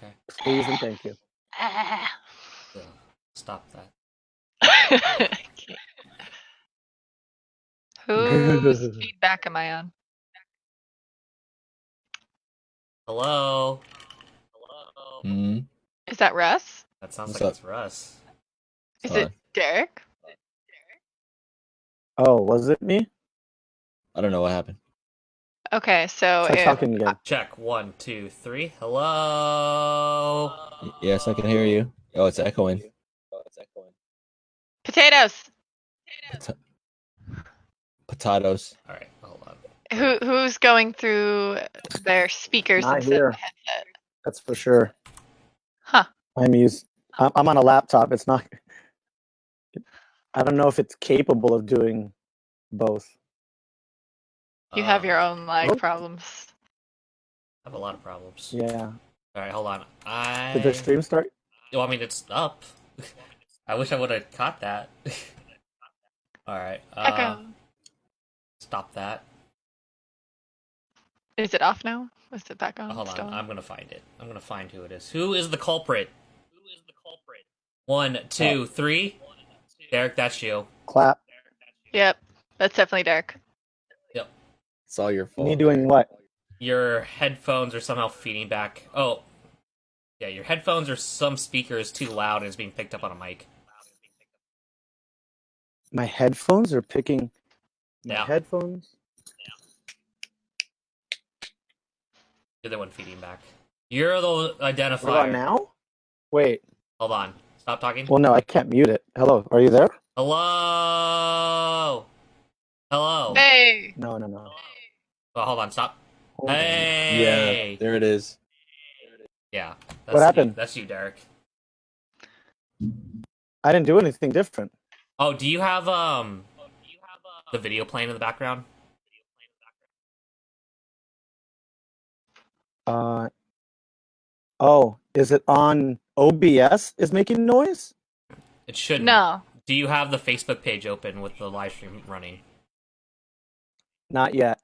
Okay. Please and thank you. So, stop that. Whose feedback am I on? Hello? Hmm. Is that Russ? That sounds What's like up? it's Russ. Is Hi. it Derek? Oh, was it me? I don't know what happened. Okay, so Try if talking again. Check. 1, 2, 3. Hello? Yes, I can hear you. Oh, it's echoing. potatoes, Potatoes. Alright, hold on. who's going through their speakers Not instead here. of the headset? That's for sure. Huh. I'm on a laptop. It's not. I don't know if it's capable of doing both. You have your I own lag problems. have a lot of problems. Yeah. Alright, hold on. Did the stream start? Well, I mean, it's up. I wish I would have caught that. Alright, Echo. stop that. Is it off now? Is it back on? Hold Still on, on? I'm gonna find it. I'm gonna find who it is. Who is the culprit? 1, 2, 3. Derek, that's you. Clap. Yep, that's definitely Derek. Yep. It's all your fault. Me doing what? Your headphones are somehow feeding back. Oh. Yeah, your headphones or some speaker is too loud and it's being picked up on a mic. My headphones are picking. My Yeah. headphones. You're the one feeding back. You're the identifier. What about now? Wait. Hold on. Stop talking. Well, no, I can't mute it. Hello, are you there? Hello? Hello? Hey! No. Oh, hold on, stop. Hold on. Hey! Yeah, there it is. Yeah. That's What happened? You. That's you, Derek. I didn't do anything different. Oh, do you have the video playing in the background? Oh, is it on OBS? Is making noise? It shouldn't. No. Do you have the Facebook page open with the live stream running? Not yet.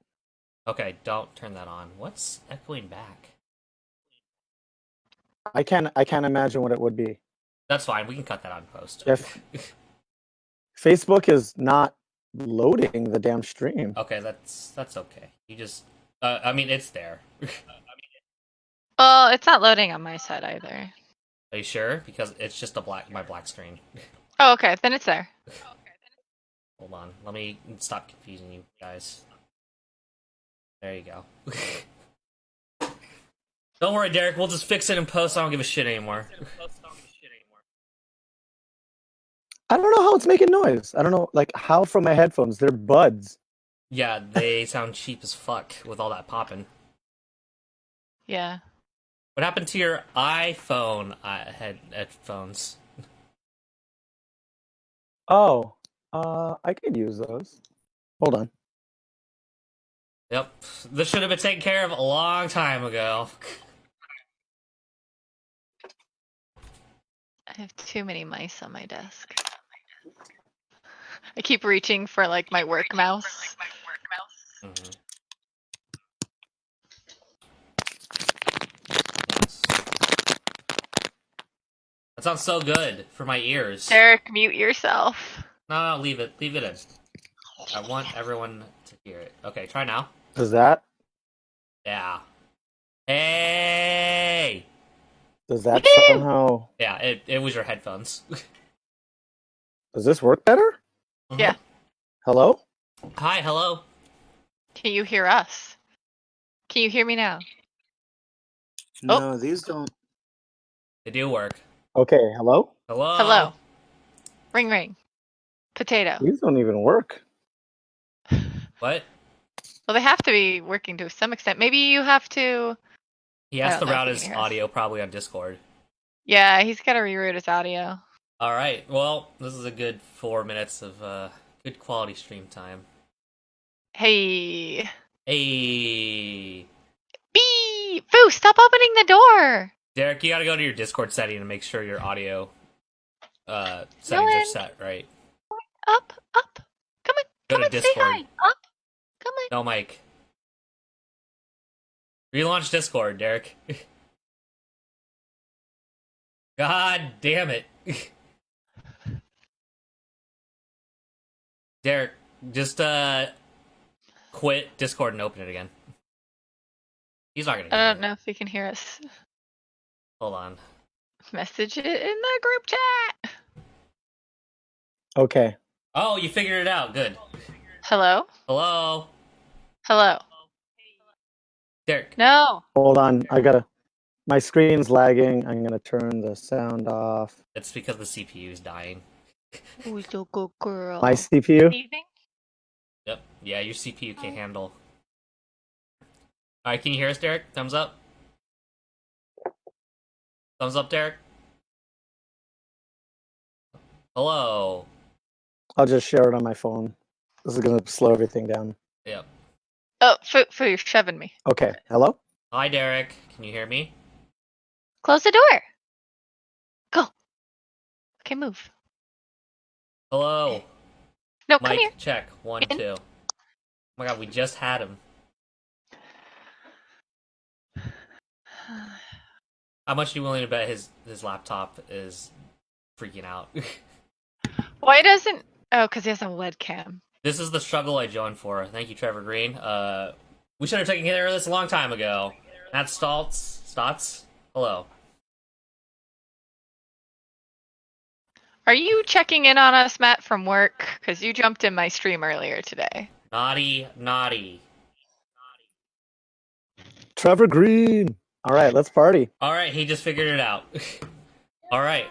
Okay, don't turn that on. What's echoing back? I can't imagine what it would be. That's fine. We can cut that out in post. If Facebook is not loading the damn stream. Okay, that's okay. You just, I mean, it's there. Well, it's not loading on my side either. Are you sure? Because it's just my black screen. Oh, okay, then it's there. Hold on, let me stop confusing you guys. There you go. Don't worry, Derek. We'll just fix it in post. I don't give a shit anymore. I don't know how it's making noise. I don't know, like, how from my headphones. They're buds. Yeah, they sound cheap as fuck with all that popping. Yeah. What happened to your iPhone headphones? Oh, I could use those. Hold on. Yep, this should have been taken care of a long time ago. I have too many mice on my desk. I keep reaching for, like, my work mouse. Mm-hmm. That sounds so good for my ears. Derek, mute yourself. No, leave it in. I want everyone to hear it. Okay, try now. Does that Yeah. Hey! does that Woohoo! somehow Yeah, it was your headphones. does this work better? Yeah. Hello? Hi, hello. Can you hear us? Can you hear me now? No, these don't. They do work. Okay, hello? Hello? Hello. Ring ring. Potato. These don't even work. What? Well, they have to be working to some extent. Maybe you have to... He I has don't to know if route he his can hear us. audio probably on Discord. Yeah, he's got to reroute his audio. Alright, well, this is a good 4 minutes of good quality stream time. Hey. Hey! Bee! Foo, stop opening the door! Derek, you gotta go to your Discord setting and make sure your audio settings are Dylan. set right. Up. Come on, Go come to on, say Discord. hi. Up. Come on. No, Mike. Relaunch Discord, Derek. God damn it. Derek, just quit Discord and open it again. He's not gonna do I don't it. know if you can hear us. Hold on. Message it in the group chat. Okay. Oh, you figured it out. Good. Hello? Hello? Hello? Derek. No. Hold on. My screen's lagging. I'm gonna turn the sound off. It's because the CPU is dying. Who's a good girl? My CPU? Anything? Yep. Yeah, your CPU can't handle. Alright, can you hear us, Derek? Thumbs up. Thumbs up, Derek. Hello. I'll just share it on my phone. This is gonna slow everything down. Yep. Oh, Foo, you're shoving me. Okay. Hello? Hi, Derek. Can you hear me? Close the door. Go. Okay, move. Hello. No, come Mic here. check. 1, In. 2. Oh my god, we just had him. How much are you willing to bet his laptop is freaking out? Why doesn't... Oh, because he has a webcam. This is the struggle I joined for. Thank you, Trevor Green. We should have taken care of this a long time ago. Matt Stotts? Hello. Are you checking in on us, Matt, from work? Because you jumped in my stream earlier today. Naughty. Trevor Green. All right, let's party. Alright, he just figured it out. Alright,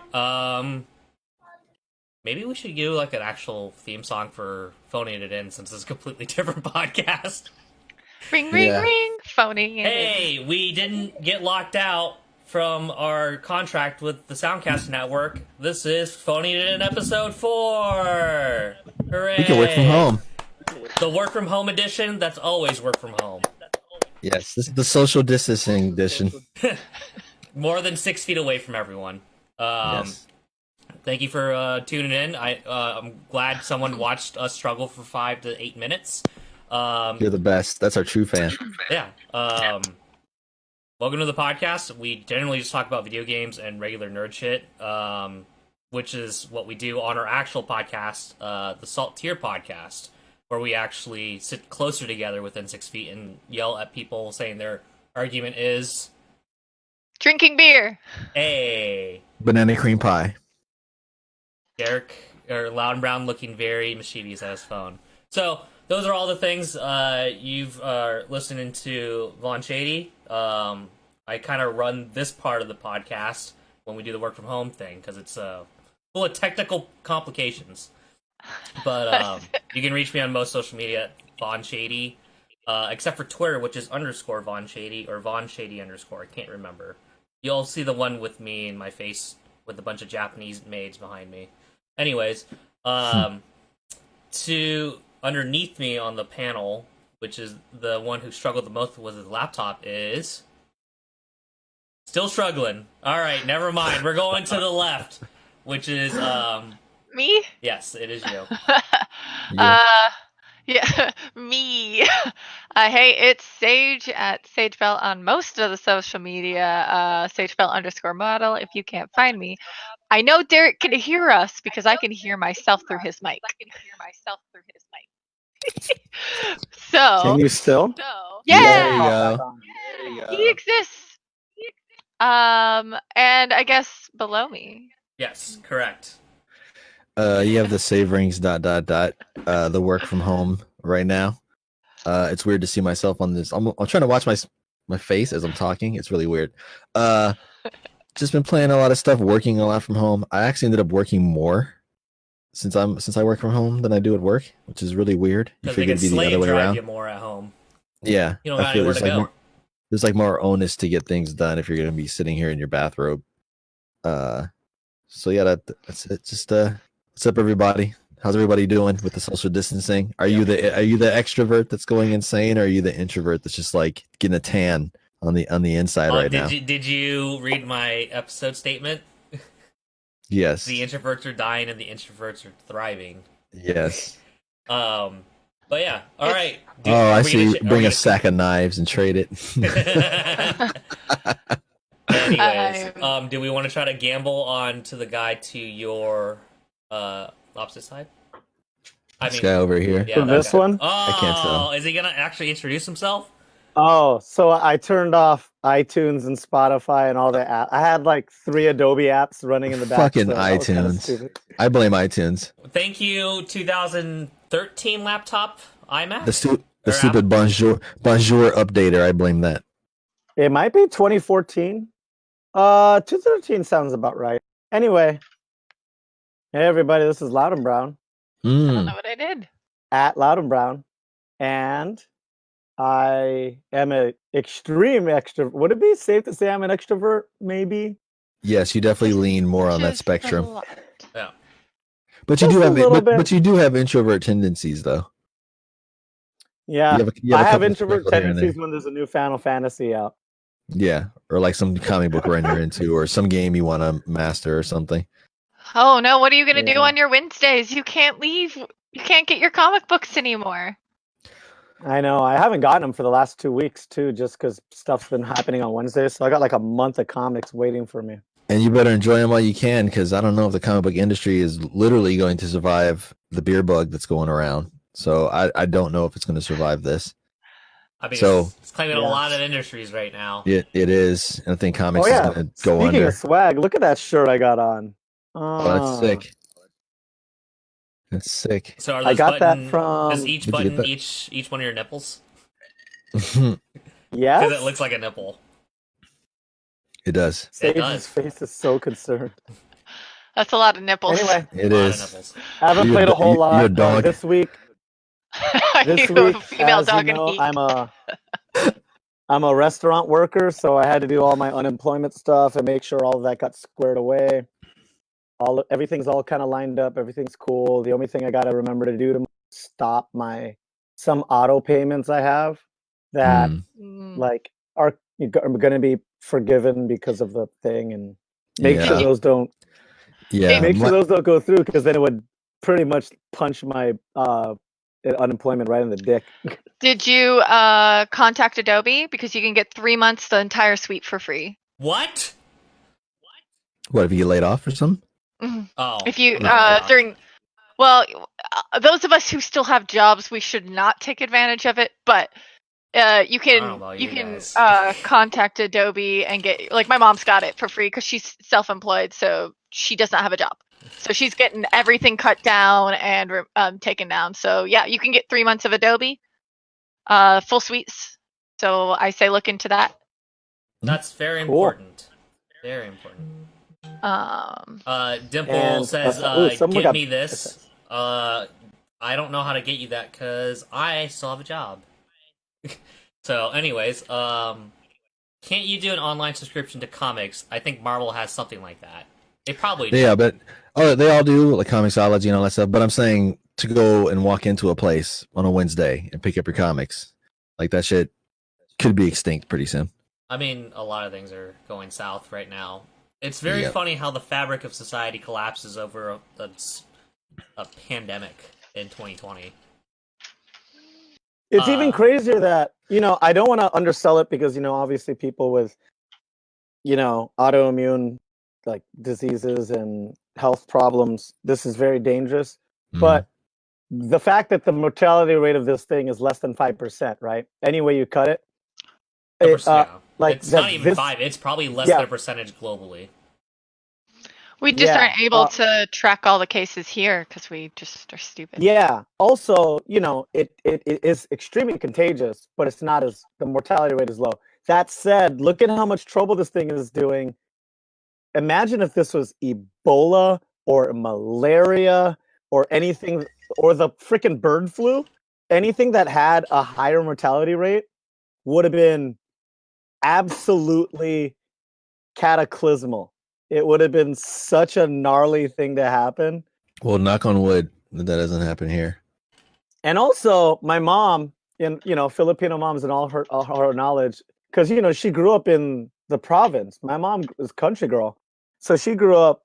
maybe we should do like an actual theme song for Phoning It In, since it's a completely different podcast. Ring, ring, Yeah. ring. Phoning it in. Hey, we didn't get locked out from our contract with the Soundcast Network. This is Phoning It In episode 4. Hooray! We can work from home. The work from home edition. That's always work from home. Yes, this is the social distancing edition. More than 6 feet away from everyone. Yes. Thank you for tuning in. I'm glad someone watched us struggle for 5 to 8 minutes. You're the best. That's our true fan. Yeah. Welcome to the podcast. We generally just talk about video games and regular nerd shit, which is what we do on our actual podcast, the Salt Tier podcast, where we actually sit closer together within 6 feet and yell at people saying their argument is, Drinking beer. hey, Banana cream pie. Derek, or Loud and Brown looking very mischievous at his phone. So, those are all the things you've listening to Von Shady. I kind of run this part of the podcast when we do the work from home thing, because it's full of technical complications. But you can reach me on most social media at Von Shady, except for Twitter, which is _ Von Shady or Von Shady _ I can't remember. You'll see the one with me and my face with a bunch of Japanese maids behind me. Anyways, to underneath me on the panel, which is the one who struggled the most with his laptop, is still struggling. All right, never mind. We're going to the left, which is Me? yes, it is you. Yeah, me. Hey, it's Sage at SageBell on most of the social media. SageBell _ model. If you can't find me, I know Derek can hear us because I can hear myself through his mic. So Can you still? yeah, There you go. he exists. And I guess below me. Yes, correct. You have the save rings ... The work from home right now. It's weird to see myself on this. I'm trying to watch my face as I'm talking. It's really weird. Just been playing a lot of stuff, working a lot from home. I actually ended up working more since I work from home than I do at work, which is really weird. You Because they figure can it'd be the slave other way drive around. you more at home. Yeah, You don't got I feel anywhere to go. there's like more onus to get things done if you're going to be sitting here in your bathrobe. So yeah, that's it. Just what's up, everybody? How's everybody doing with the social distancing? Are you the extrovert that's going insane, or are you the introvert that's just like getting a tan on the inside right now? Did you read my episode statement? Yes. The introverts are dying and the introverts are thriving. Yes. But yeah, all right. I see. Bring a sack of knives and trade it. Anyways, Do we want to try to gamble on to the guy to your opposite side? This guy over here. Yeah, that This guy. one? Oh, I can't tell. is he gonna actually introduce himself? Oh, so I turned off iTunes and Spotify and all the apps. I had like 3 Adobe apps running in the back. Fucking so that was kinda iTunes. stupid. I blame iTunes. Thank you, 2013 laptop iMac. The Or stupid bonjour updater. I blame that. It might be 2014. 2013 sounds about right. Anyway, hey everybody, this is Loud and Brown I don't Mm. know what I did. at Loud and Brown, and I am an extreme extrovert. Would it be safe to say I'm an extrovert? Maybe. Yes, you definitely lean more on that Just a spectrum. lot. Yeah. But you Just do a have little bit. but you do have introvert tendencies though. Yeah, You have I a have couple introvert sprinkled here and there. tendencies when there's a new Final Fantasy out. Yeah, or like some comic book run you're into, or some game you want to master or something. Oh no, what are you gonna do Yeah. on your Wednesdays? You can't leave. You can't get your comic books anymore. I know. I haven't gotten them for the last 2 weeks too, just because stuff's been happening on Wednesdays. So I got like a month of comics waiting for me. And you better enjoy them while you can, because I don't know if the comic book industry is literally going to survive the beer bug that's going around. So I don't know if it's going to survive this. I mean, So- it's claiming a Yeah. lot of industries right now. It is. And I think comics Oh yeah. is going to go Speaking under. of swag, look at that shirt I got on. Oh, that's Ah. sick. That's sick. So are I those got that button, from- is each Where'd you get button that? each one of your nipples? Yes. Because it looks like a nipple. It does. It Sage's does. face is so concerned. That's a lot of nipples. Anyway, It A lot of is. nipples. I haven't You're played a a whole you're a lot dog. this week. Are This you week, a female as you dog and know, geek? I'm a restaurant worker, so I had to do all my unemployment stuff and make sure all of that got squared away. Everything's all kind of lined up. Everything's cool. The only thing I got to remember to do to stop some auto payments I have that Mm. Mm. like are going to be forgiven because of the thing, and make sure Yeah. those don't Yeah. make sure those don't go through, because then it would pretty much punch my unemployment right in the dick. Did you contact Adobe because you can get 3 months the entire suite for free? What? What if you get laid off or something? Oh. If you God. those of us who still have jobs, we should not take advantage of it. But you I don't know can about you you can guys. contact Adobe and get, like, my mom's got it for free because she's self-employed, so she does not have a job. So she's getting everything cut down and taken down. So yeah, you can get 3 months of Adobe, full suites. So I say look into that. That's very Cool. important. Very important. Dimple And, says, someone give got- me this. I don't know how to get you that because I still have a job. So, anyways, can't you do an online subscription to comics? I think Marvel has something like that. They probably do. Yeah, but they all do, like Comixology and all that stuff. But I'm saying to go and walk into a place on a Wednesday and pick up your comics, like that shit could be extinct pretty soon. I mean, a lot of things are going south right now. It's very Yep. funny how the fabric of society collapses over a pandemic in 2020. It's even crazier that, I don't want to undersell it, because, obviously people with, autoimmune like diseases and health problems, this is very dangerous. Mhm. But the fact that the mortality rate of this thing is less than 5%, right? Any way you cut it. Yeah. Like it's that not even this- 5. It's probably less Yeah. than a percentage globally. We just Yeah, aren't able to track all the cases here because we just are stupid. Yeah. Also, it is extremely contagious, but it's not the mortality rate is low. That said, look at how much trouble this thing is doing. Imagine if this was Ebola or malaria or anything, or the freaking bird flu. Anything that had a higher mortality rate would have been absolutely cataclysmal. It would have been such a gnarly thing to happen. Well, knock on wood that doesn't happen here. And also, my mom, Filipino moms and all her knowledge, because she grew up in the province. My mom was country girl, so she grew up,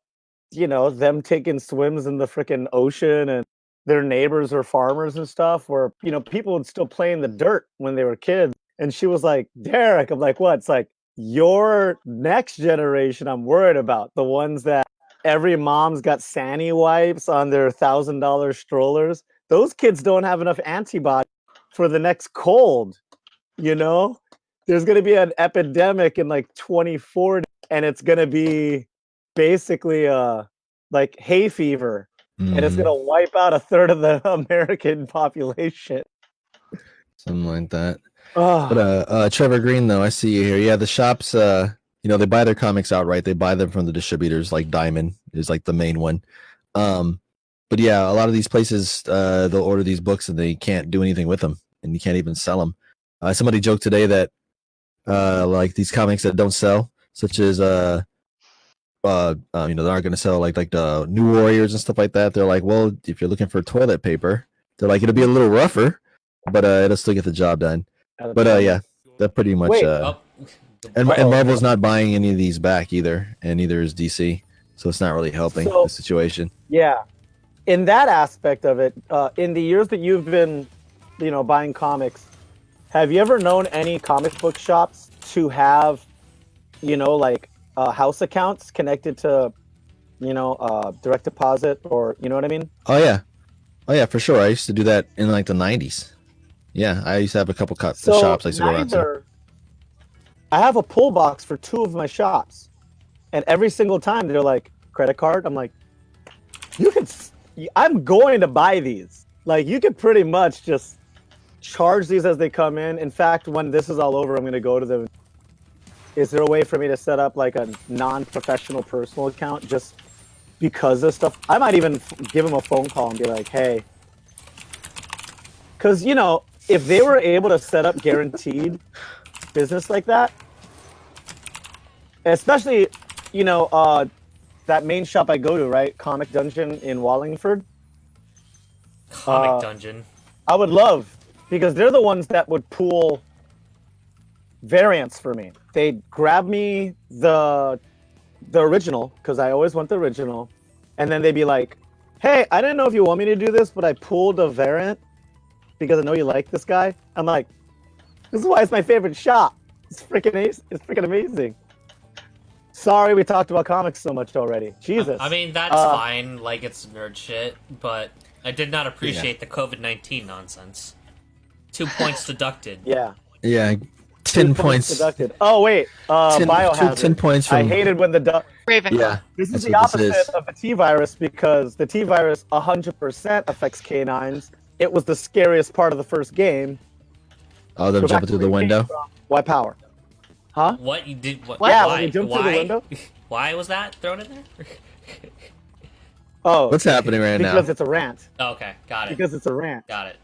them taking swims in the freaking ocean, and their neighbors were farmers and stuff, where people would still play in the dirt when they were kids. And she was like, "Derek," I'm like, "What?" It's like, your next generation, I'm worried about the ones that every mom's got Sani wipes on their $1,000 strollers. Those kids don't have enough antibodies for the next cold. You know, there's going to be an epidemic in like 2040, and it's going to be basically like hay fever, and it's going to wipe out a third of the American population. Something like that. Oh. But Trevor Green, though, I see you here. Yeah, the shops, you know, they buy their comics outright. They buy them from the distributors, like Diamond is like the main one. But yeah, a lot of these places, they'll order these books and they can't do anything with them, and you can't even sell them. Somebody joked today that like these comics that don't sell, such as you know, they aren't going to sell like the New Warriors and stuff like that. They're like, well, if you're looking for toilet paper, they're like, it'll be a little rougher, but it'll still get the job done. But yeah, that pretty much. Wait, and Marvel's not buying any of these back either, and neither is DC, so it's not really helping the situation. Yeah, in that aspect of it, in the years that you've been, you know, buying comics, have you ever known any comic book shops to have, you know, like house accounts connected to, you know, direct deposit, or you know what I mean? Oh yeah, for sure. I used to do that in like the 90s. Yeah, I used to have a couple shops I used to go around to. I have a pull box for 2 of my shops, and every single time they're like, credit card. I'm like, I'm going to buy these. Like, you could pretty much just charge these as they come in. In fact, when this is all over, I'm going to go to them. Is there a way for me to set up like a non-professional personal account just because of stuff? I might even give them a phone call and be like, hey, because, you know, if they were able to set up guaranteed business like that, especially, you know, that main shop I go to, right? Comic Dungeon in Wallingford. Comic Dungeon. I would love, because they're the ones that would pool variants for me. They'd grab me the original, because I always want the original, and then they'd be like, hey, I didn't know if you want me to do this, but I pulled a variant because I know you like this guy. I'm like, this is why it's my favorite shop. It's freaking amazing. Sorry we talked about comics so much already. Jesus. I mean, that's fine, like it's nerd shit, but I did not appreciate the COVID-19 nonsense. 2 points deducted. Yeah. Yeah, 10 points deducted. Oh, wait. Biohazard. 10 points from... I hated when the... Ravenclaw. Yeah. This is the opposite of the T-virus, because the T-virus 100% affects canines. It was the scariest part of the first game. Oh, they're jumping through the window? Why power? Huh? What? You did? What? Yeah, why? when you jumped through the window. Why was that thrown in there? Oh. What's happening right now? Because it's a rant. Oh, okay, got it. Because it's a rant. Got it.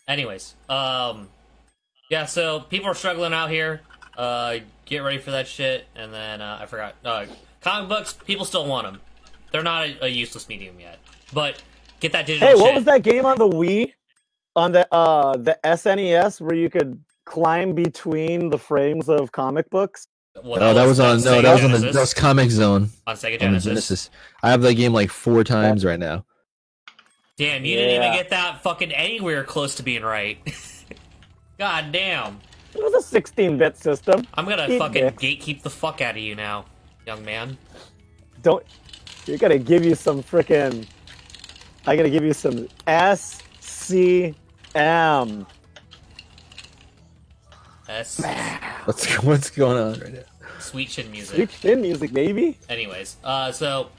Anyways, yeah, so people are struggling out here. Get ready for that shit. And then, I forgot. Comic books, people still want them. They're not a useless medium yet. But get that digital shit. Hey, what was that game on the Wii? On the SNES where you could climb between the frames of comic books? That was on the Comic Zone. On Sega Genesis. Genesis. I have that game like 4 times right now. Damn, you didn't even get that fucking anywhere close to being right. God damn. It was a 16-bit system. I'm gonna fucking gatekeep the fuck out of you now, young man. You're gonna give you some freaking... I gotta give you some SCM. What's going on right now? Sweet chin music. Sweet chin music, baby. Anyways, so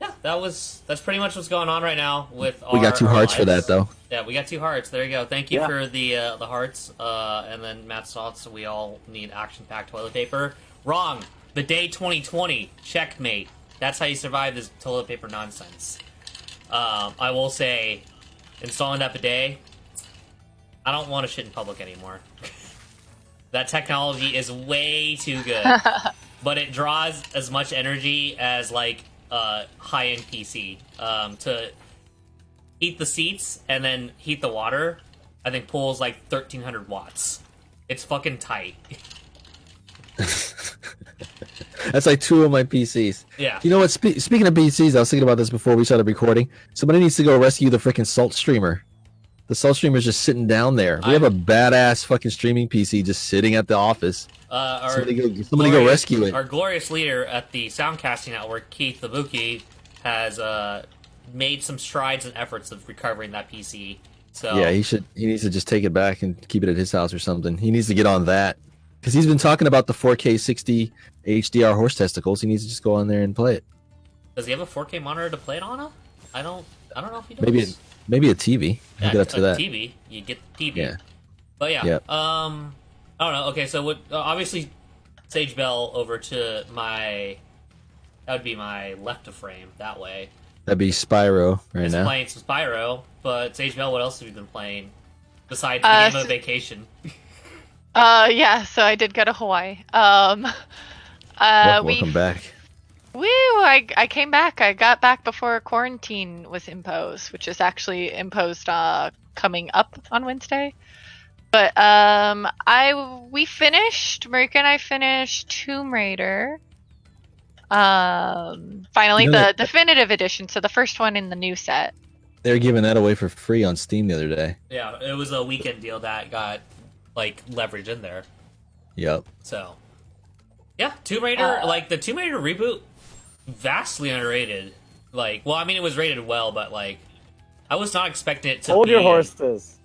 yeah, that's pretty much what's going on right now with We got 2 hearts for that though. Yeah, we got 2 hearts. There you go. Thank you for the hearts. And then Matt's thoughts. We all need action-packed toilet paper. Wrong. Bidet 2020. Checkmate. That's how you survive this toilet paper nonsense. I will say, installing that bidet, I don't want to shit in public anymore. That technology is way too good. But it draws as much energy as, like, high-end PC. To heat the seats and then heat the water, I think pulls, like, 1,300 watts. It's fucking tight. That's like 2 of my PCs. Yeah. You know what? Speaking of PCs, I was thinking about this before we started recording. Somebody needs to go rescue the freaking Salt streamer. The Soul Streamer's just sitting down there. We have a badass fucking streaming PC just sitting at the office. Somebody go rescue it. Our glorious leader at the Soundcasting Network, Keith Ibuki, has made some strides and efforts of recovering that PC. So yeah, he needs to just take it back and keep it at his house or something. He needs to get on that because he's been talking about the 4K 60 HDR horse testicles. He needs to just go on there and play it. Does he have a 4K monitor to play it on? I don't know if he does. Maybe a TV. Yeah, get up to that. TV. You get the TV. Yeah. But yeah. Yep. I don't know. Okay, so obviously Sage Bell over to that would be my left of frame that way. That'd be Spyro right now. Playing some Spyro, but Sage Bell, what else have you been playing besides the game of vacation? Yeah, so I did go to Hawaii. Welcome back. Woo! I came back. I got back before quarantine was imposed, which is actually imposed coming up on Wednesday. But we finished. Marika and I finished Tomb Raider. Finally, the definitive edition, so the first one in the new set. They were giving that away for free on Steam the other day. Yeah, it was a weekend deal that got like leverage in there. Yep. So, yeah, Tomb Raider, like the Tomb Raider reboot, vastly underrated. Like, well, I mean, it was rated well, but like, I was not expecting it to. Hold your horses.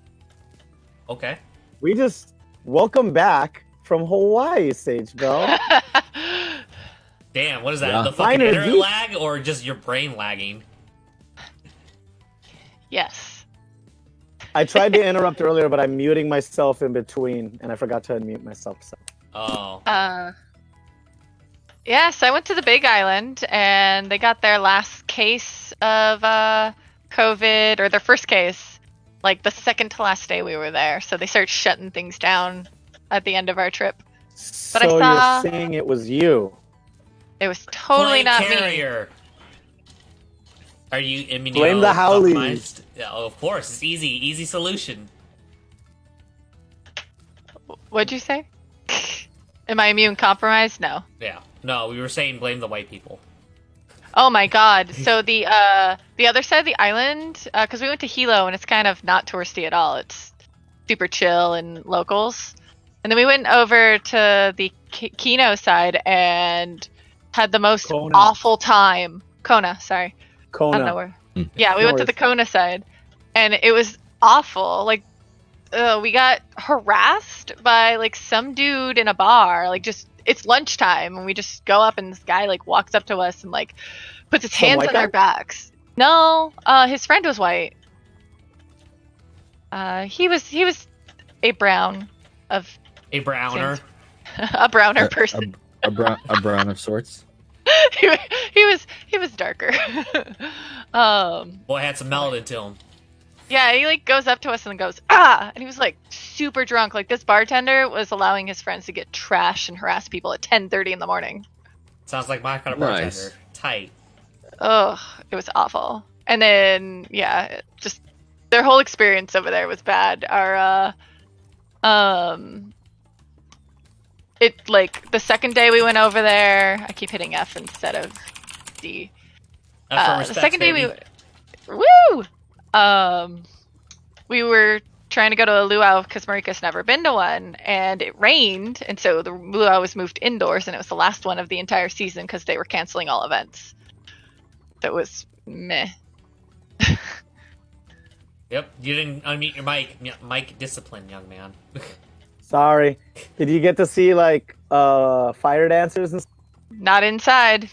Okay. We just welcome back from Hawaii, Sage Bell. Damn, what is that? Yeah. The fucking internet lag or just your brain lagging? Yes. I tried to interrupt earlier, but I'm muting myself in between, and I forgot to unmute myself. So. Oh. Yeah, so I went to the Big Island, and they got their last case of COVID, or their first case, like the second to last day we were there. So they started shutting things down at the end of our trip. But so I saw... you're saying it was you? It was totally not carrier. Are you immunocompromised? Blame the Howleys. Yeah, of course. It's easy solution. What'd you say? Am I immune compromised? No. Yeah. No, we were saying blame the white people. Oh my god. So the other side of the island, because we went to Hilo and it's kind of not touristy at all. It's super chill and locals. And then we went over to the Kino side and had the most awful time. Kona, sorry. Kona. I don't know where. Yeah, we went to the Kona side, and it was awful. Like, we got harassed by like some dude in a bar. Like, just it's lunchtime, and we just go up, and this guy like walks up to us and like puts his hands on our backs. No, his friend was white. He was a brown of a browner, a browner person, a brown of sorts. he was darker. Boy had some melanin to him. Yeah, he like goes up to us and goes, ah! And he was like super drunk. Like this bartender was allowing his friends to get trashed and harass people at 10:30 in the morning. Sounds like my kind of bartender. Nice. Tight. Ugh, it was awful. And then yeah, just their whole experience over there was bad. It like the second day we went over there, I keep hitting F instead of D. The second day we were trying to go to a luau because Marika's never been to one, and it rained, and so the luau was moved indoors, and it was the last one of the entire season because they were canceling all events. So it was meh. Yep, you didn't unmute your mic. Mic discipline, young man. Sorry. Did you get to see like fire dancers and stuff? Not inside.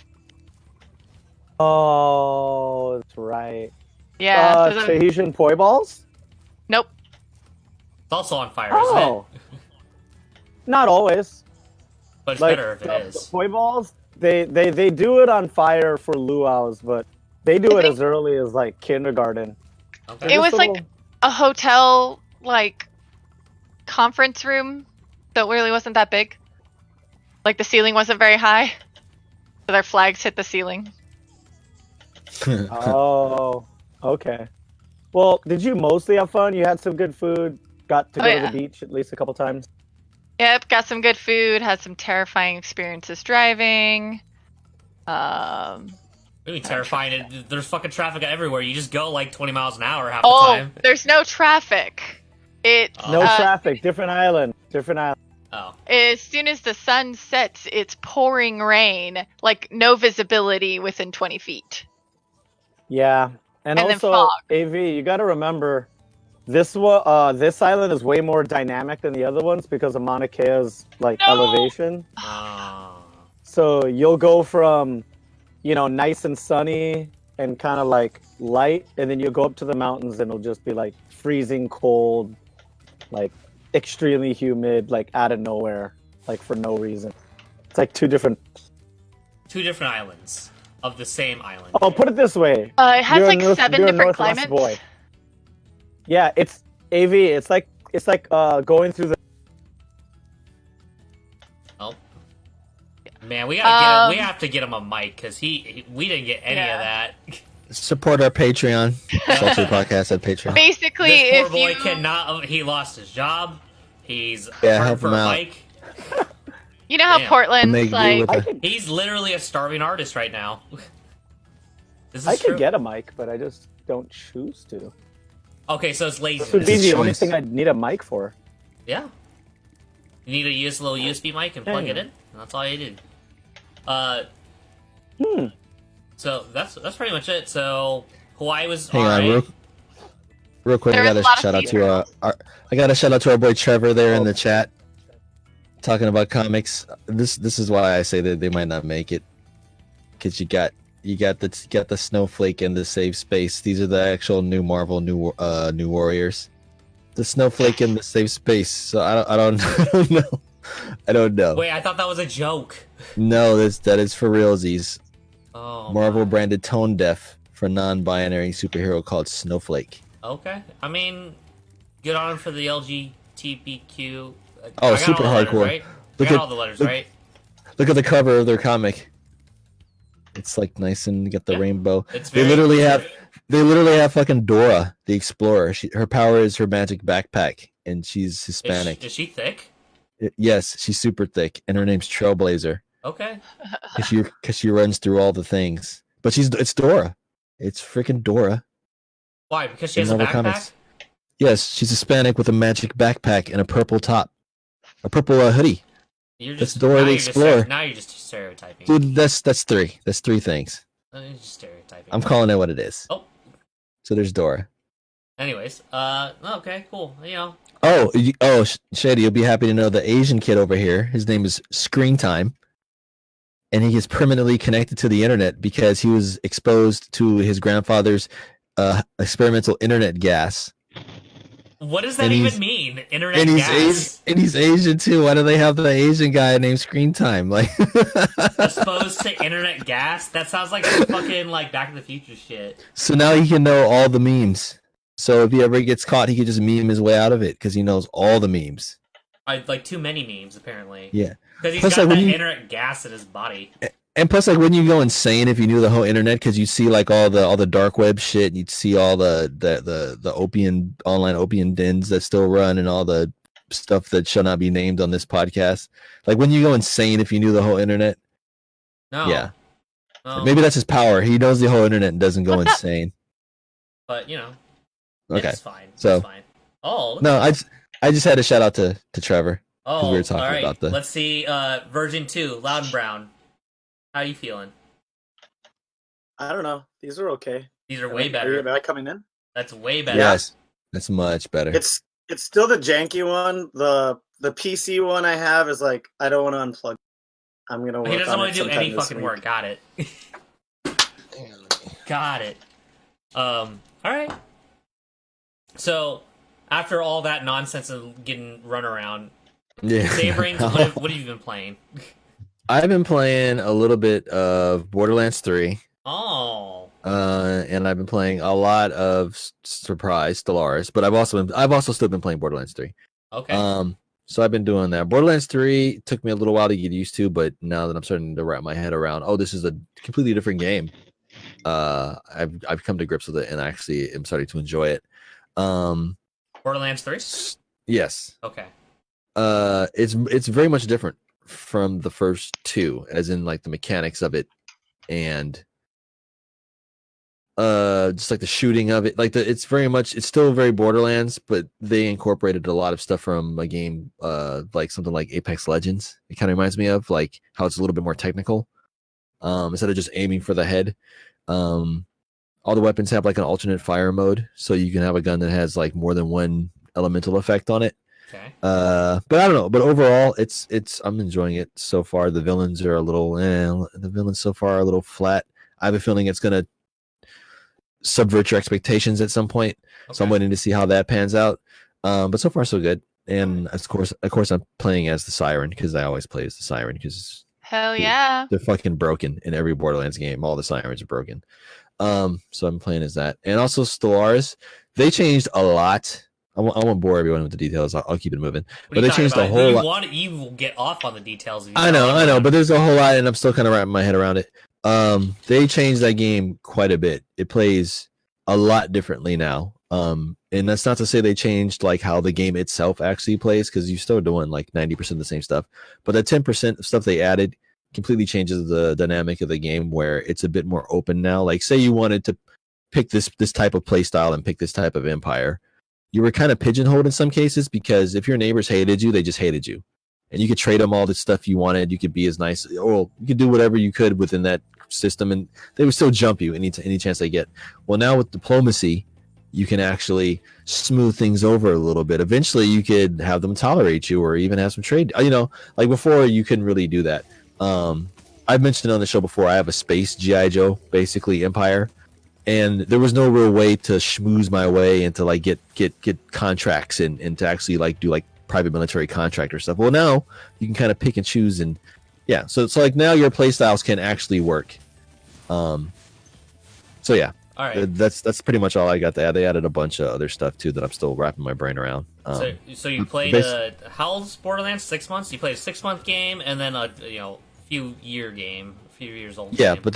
Oh, that's right. Yeah. Tahitian poi balls? Nope. It's also on fire, isn't it? Not always. But it's better if it is. The poi balls, they do it on fire for luau's, but they do it as early as like kindergarten. Okay. It was like a hotel like conference room that really wasn't that big. Like the ceiling wasn't very high. So their flags hit the ceiling. Oh, okay. Well, did you mostly have fun? You had some good food, got to go to the beach at least a couple times? Yep, got some good food, had some terrifying experiences driving. Really terrifying. There's fucking traffic everywhere. You just go like 20 miles an hour half the Oh, time. there's no traffic. It No traffic. Different island. Different island. Oh. As soon as the sun sets, it's pouring rain. Like no visibility within 20 feet. Yeah, and And then also fog. AV. You got to remember, this island is way more dynamic than the other ones because of Mauna Kea's like No! elevation. Oh. So you'll go from, nice and sunny and kind of like light, and then you'll go up to the mountains and it'll just be like freezing cold, like extremely humid, like out of nowhere, like for no reason. It's like two different islands of the same island. Oh, put it this way. It has You're a like north- 7 you're a different Northwest climates. boy. Yeah, it's AV. It's like going through the. Oh. Man, we have to get him a mic because we didn't get any Yeah. of that. Support our Patreon. Sultry Podcast at Patreon. Basically, This poor if boy you cannot. He lost his job. He's Yeah, hard help for him a out. mic. you know how Damn. Portland's Make do like with it. He's literally a starving artist right now. This is I true. could get a mic, but I just don't choose to. Okay, so it's This would laziness. be It's a the only choice. thing I'd need a mic for. Yeah. You need to use a little USB mic and plug it in. That's all you do. So that's pretty much it. So Hawaii was Hang on, alright. real quick. There I is got a lot to of shout out to feedback. I got to shout out to our boy Trevor there in the chat, talking about comics. This is why I say that they might not make it, because you got the Snowflake and the Save Space. These are the actual new Marvel new Warriors. The Snowflake and the Save Space. So I don't know. I don't know. Wait, I thought that was a joke. No, that is for realsies. Oh, Marvel my. branded tone deaf for non-binary superhero called Snowflake. Okay, I mean, good on him for the LGBTQ. Oh, I got super all the letters, hardcore. Right? Look I got at- all the letters look- right. Look at the cover of their comic. It's like nice and got the Yeah. rainbow. It's They very literally have fucking Dora the Explorer. Her power is her magic backpack, and she's Hispanic. Is she thick? Yes, she's super thick, and her name's Trailblazer Okay. because she runs through all the things. But it's Dora. It's freaking Dora. Why? Because she In has a Marvel backpack. Comics. Yes, she's Hispanic with a magic backpack and a purple top, a purple hoodie. You're That's just Dora now the you're just Explorer. now you're just stereotyping. Dude, that's three. That's three things. You're just stereotyping. I'm calling it what it is. Oh. So there's Dora. Anyways, okay, cool. Shady, you'll be happy to know the Asian kid over here. His name is Screen Time, and he is permanently connected to the internet because he was exposed to his grandfather's experimental internet gas. What does that and even he's- mean? Internet And he's gas? Asian, and he's Asian too. Why do they have the Asian guy named Screen Time? Like, Exposed to internet gas? That sounds like some fucking like Back to the Future shit. so now he can know all the memes. So if he ever gets caught, he can just meme his way out of it because he knows all the memes. Like too many memes apparently. Yeah. Because he's Plus, got like, that when you- internet gas in his body. And plus, like, wouldn't you go insane if you knew the whole internet? Because you see like all the dark web shit, and you'd see all the online opium dens that still run, and all the stuff that shall not be named on this podcast. Like, wouldn't you go insane if you knew the whole internet? No. Yeah. No, Maybe that's his power. He knows the whole internet and doesn't go insane. but you know, Okay. it's fine. So- It's fine. Oh, look No, at I just had a shout out to Trevor. oh, we were talking all right. about the- Let's see. Virgin 2, Loud and Brown. How you feeling? I don't know. These are okay. These are way Are better. they coming in? That's way better. Yes, that's much better. It's still the janky one. The PC one I have is like I don't want to unplug. I'm gonna work He doesn't on want it to do sometime any this fucking week. work. Got it. Got it. All right. So, after all that nonsense of getting run around, Yeah. Saberings, what have you been playing? I've been playing a little bit of Borderlands 3. Oh, And I've been playing a lot of Surprise Stellaris, but I've also still been playing Borderlands 3. okay. So I've been doing that. Borderlands 3 took me a little while to get used to, but now that I'm starting to wrap my head around, oh, this is a completely different game. I've come to grips with it, and I actually am starting to enjoy it. Borderlands 3? Yes. Okay. It's very much different from the first two, as in like the mechanics of it and just like the shooting of it, like it's still very Borderlands, but they incorporated a lot of stuff from a game like something like Apex Legends. It kind of reminds me of like how it's a little bit more technical, instead of just aiming for the head. All the weapons have like an alternate fire mode, so you can have a gun that has like more than one elemental effect on it. Okay. But I don't know. But overall, it's I'm enjoying it so far. The villains are a little the villains so far are a little flat. I have a feeling it's gonna subvert your expectations at some point. Okay. So I'm waiting to see how that pans out. But so far so good. And of course I'm playing as the Siren because I always play as the Siren because Hell yeah. they're fucking broken in every Borderlands game. All the Sirens are broken. So I'm playing as that. And also Stellaris, they changed a lot. I won't bore everyone with the details. I'll keep it moving. But they changed a whole lot. You will get off on the details. I know, but there's a whole lot, and I'm still kind of wrapping my head around it. They changed that game quite a bit. It plays a lot differently now. And that's not to say they changed like how the game itself actually plays, because you're still doing like 90% of the same stuff. But the 10% of stuff they added completely changes the dynamic of the game, where it's a bit more open now. Like, say you wanted to pick this type of play style and pick this type of empire, you were kind of pigeonholed in some cases, because if your neighbors hated you, they just hated you. And you could trade them all the stuff you wanted. You could be as nice, or you could do whatever you could within that system, and they would still jump you any chance they get. Well, now with diplomacy, you can actually smooth things over a little bit. Eventually, you could have them tolerate you, or even have some trade. Like before, you couldn't really do that. I've mentioned on the show before, I have a space G.I. Joe, basically Empire. And there was no real way to schmooze my way into like get contracts and to actually like do like private military contractor stuff. Well, now you can kind of pick and choose, and yeah, so it's like now your play styles can actually work. So yeah, all right. That's pretty much all I got to add. They added a bunch of other stuff too that I'm still wrapping my brain around. So you played how old's Borderlands? 6 months. You played a 6-month game and then a few years old. Yeah, game. but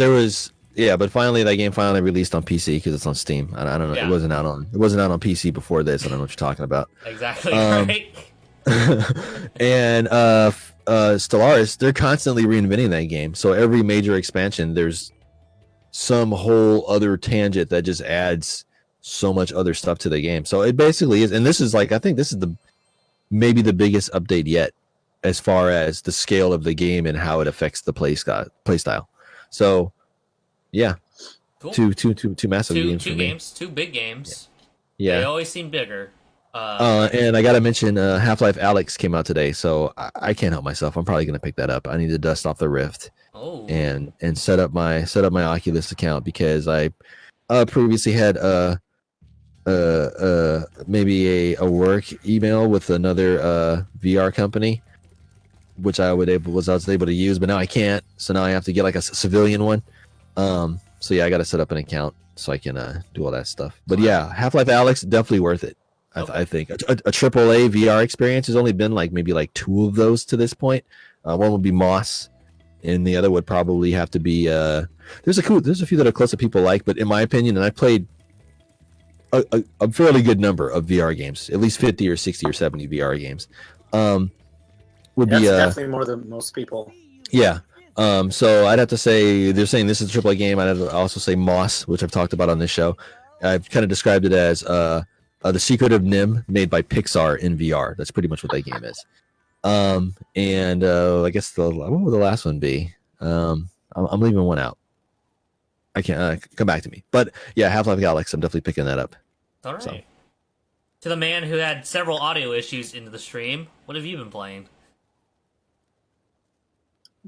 but finally that game finally released on PC because it's on Steam. I don't know. Yeah. It wasn't out on PC before this. I don't know what you're talking about. Exactly. Right. And Stellaris, they're constantly reinventing that game. So every major expansion, there's some whole other tangent that just adds so much other stuff to the game. So it basically is, and this is like, I think this is maybe the biggest update yet as far as the scale of the game and how it affects the play style. So yeah, cool. Two massive games. Two big games. Yeah, they always seem bigger. And I gotta mention, Half-Life Alyx came out today, so I can't help myself. I'm probably gonna pick that up. I need to dust off the Rift, and set up my Oculus account, because I previously had maybe a work email with another VR company, which I was able to use, but now I can't. So now I have to get like a civilian one. So yeah, I got to set up an account so I can do all that stuff. But yeah, Half-Life Alyx, definitely worth it. I think a AAA VR experience. Has only been like maybe like 2 of those to this point. One would be Moss, and the other would probably have to be there's a few that are close that people like, but in my opinion, and I played a fairly good number of VR games, at least 50 or 60 or 70 VR games. Would be definitely more than most people. Yeah. So I'd have to say, they're saying this is a AAA game. I'd have to also say Moss, which I've talked about on this show. I've kind of described it as The Secret of Nim, made by Pixar in VR. That's pretty much what that game is. And I guess what would the last one be? I'm leaving one out. I can't come back to me. But yeah, Half-Life Alyx, I'm definitely picking that up. All right. So. To the man who had several audio issues into the stream, what have you been playing?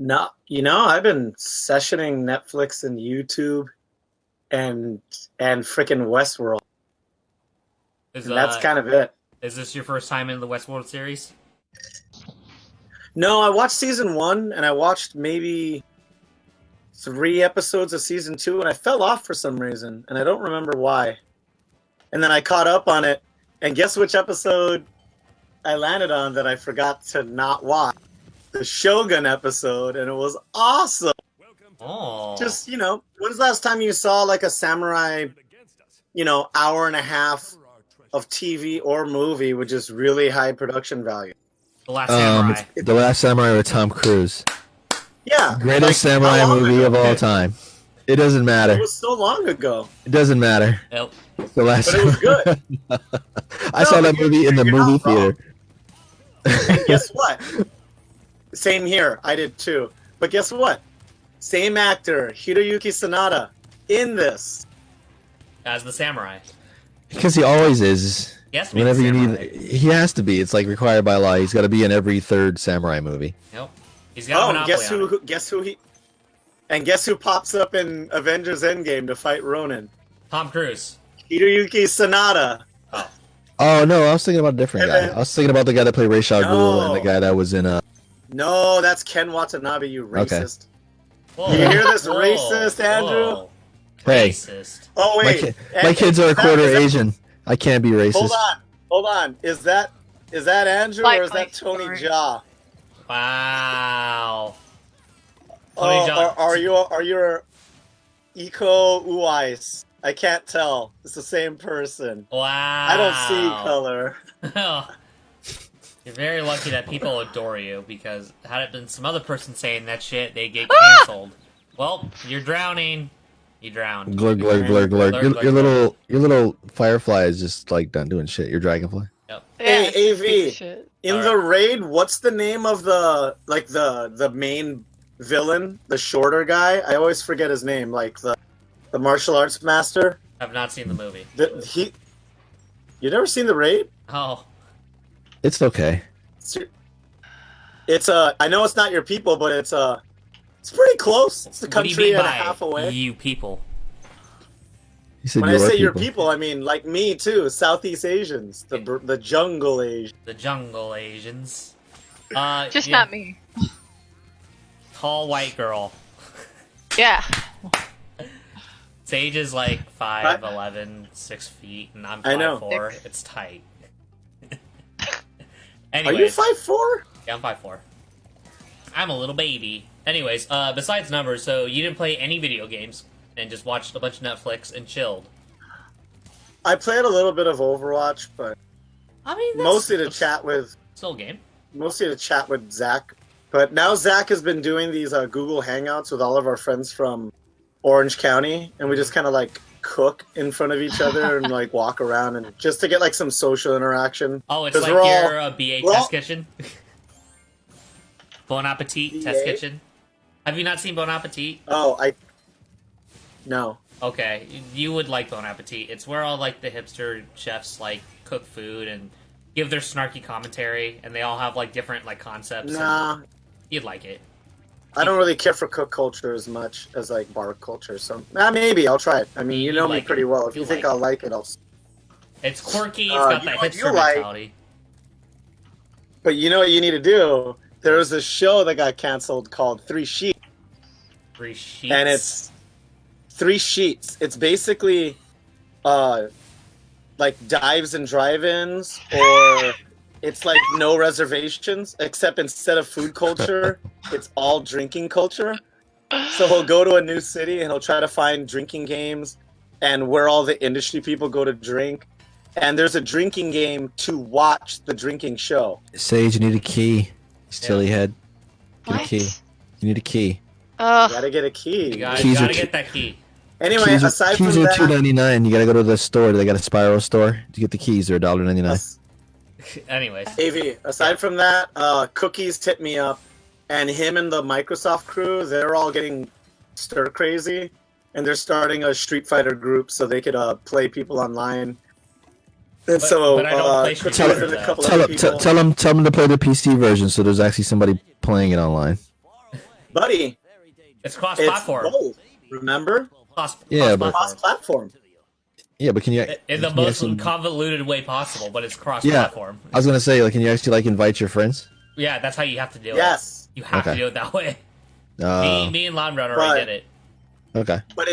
No, I've been sessioning Netflix and YouTube and freaking Westworld. And that's kind of it. Is this your first time in the Westworld series? No, I watched season 1 and I watched maybe 3 episodes of season 2, and I fell off for some reason, and I don't remember why. And then I caught up on it, and guess which episode I landed on that I forgot to not watch? The Shogun episode, and it was awesome. Oh. Just, when's the last time you saw like a samurai, hour and a half of TV or movie with just really high production value? The Last Samurai. The Last Samurai with Tom Cruise. Yeah. Greatest samurai movie of all time. It doesn't It matter. was so long ago. It doesn't matter. Nope. The last. But it was good. I saw that movie in the you're movie not wrong. theater. And guess what? Same here. I did too. But guess what? Same actor, Hiroyuki Sanada, in this. As the samurai. Because he always is. Yes, be the Whenever you samurai. need, he has to be. It's like required by law. He's got to be in every third samurai movie. Nope. He's got a Oh, monopoly guess on it. who? Guess who he? And guess who pops up in Avengers Endgame to fight Ronin? Tom Cruise. Hiroyuki Sanada. Oh no, I was thinking about a different And guy. then- I was thinking about the guy that played Ra's al Ghul and the No. guy that was in No, that's Ken Watanabe. You Okay. racist. Whoa. You hear this, Whoa. racist, Andrew? Whoa. Hey. Racist. Oh my, wait, my kids are a quarter is that- Asian. I can't be racist. Hold on. Is that Andrew Like or is my that Tony story. Jaa? Wow. Tony Oh, Jaa. are you Iko Uwais? I can't tell. It's the same person. Wow. I don't see color. You're very lucky that people adore you, because had it been some other person saying that shit, they get canceled. Well, you're drowning. You drowned. Glurg, glurg, glurg, glurg. Glurg, Your, glurg, your glurg. little firefly is just like done doing shit. Your dragonfly. Yep. Hey, it's a piece AV. of shit. In All the raid, what's the name of the main villain, the shorter guy? I always forget his name. Like the martial arts master. I've not seen the movie. You never seen the raid? Oh. It's okay. It's I know it's not your people, but it's pretty close. It's the What do you country mean and a by half away. you people? You said When I your say your people. people, I mean like me too, Southeast Asians, the jungle Asians. The jungle Asians. Just yeah, not me. Tall white girl. Yeah. Sage is like 5'11", 6 feet, and I'm I know. 5'4". It's tight. Are you Anyways, 5'4"? yeah, I'm 5'4". I'm a little baby. Anyways, besides numbers, so you didn't play any video games and just watched a bunch of Netflix and chilled. I played a little bit of Overwatch, but I mean, that's mostly to chat with still a game. Zach. But now Zach has been doing these Google Hangouts with all of our friends from Orange County, and we just kind of like cook in front of each other and like walk around and just to get like some social interaction. Oh, it's 'Cause like we're all- your BA we're test all- kitchen. Bon Appetit BA? test kitchen. Have you not seen Bon Appetit? No. Okay, you would like Bon Appetit. It's where all like the hipster chefs like cook food and give their snarky commentary, and they all have like different like concepts. and Nah. you'd like it. I don't really care for cook culture as much as like bar culture, so maybe I'll try it. I mean, you know me like pretty it. well. If you You think like I'll like it, I'll. It's quirky. It's Uh, got you that know what hipster you like? mentality. But you know what you need to do? There was this show that got canceled called Three Sheets, 3 sheets. and it's Three Sheets. It's basically, like dives and drive-ins, or it's like no reservations, except instead of food culture, it's all drinking culture. So he'll go to a new city and he'll try to find drinking games and where all the industry people go to drink. And there's a drinking game to watch the drinking show. Sage, you need a key. You silly head. Get a What? key. You need a key. You Ugh. gotta get a key. you gotta, Keys are gotta ki- get that key. Anyway, keys aside keys from are that, $2.99. You gotta go to the store. They got a Spiral store to get the keys. They're $1.99. Anyways, AV, aside from that, Cookies tipped me up, and him and the Microsoft crew, they're all getting stir crazy, and they're starting a Street Fighter group so they could play people online. And but I don't play Street Cookies Fighter, and a though. couple Tell other people. tell them to play the PC version so there's actually somebody playing it online. Buddy, it's it's cross-platform. both. Remember? Yeah, but- Cross-platform. Yeah, but can you? In the can you most actually- convoluted way possible, but it's cross-platform. I was gonna say, like, can you actually like invite your friends? Yeah, that's how you have to do it. Yes, You have to Okay. do it that way. Uh, Me and Lawn Runner But- already did it. okay. but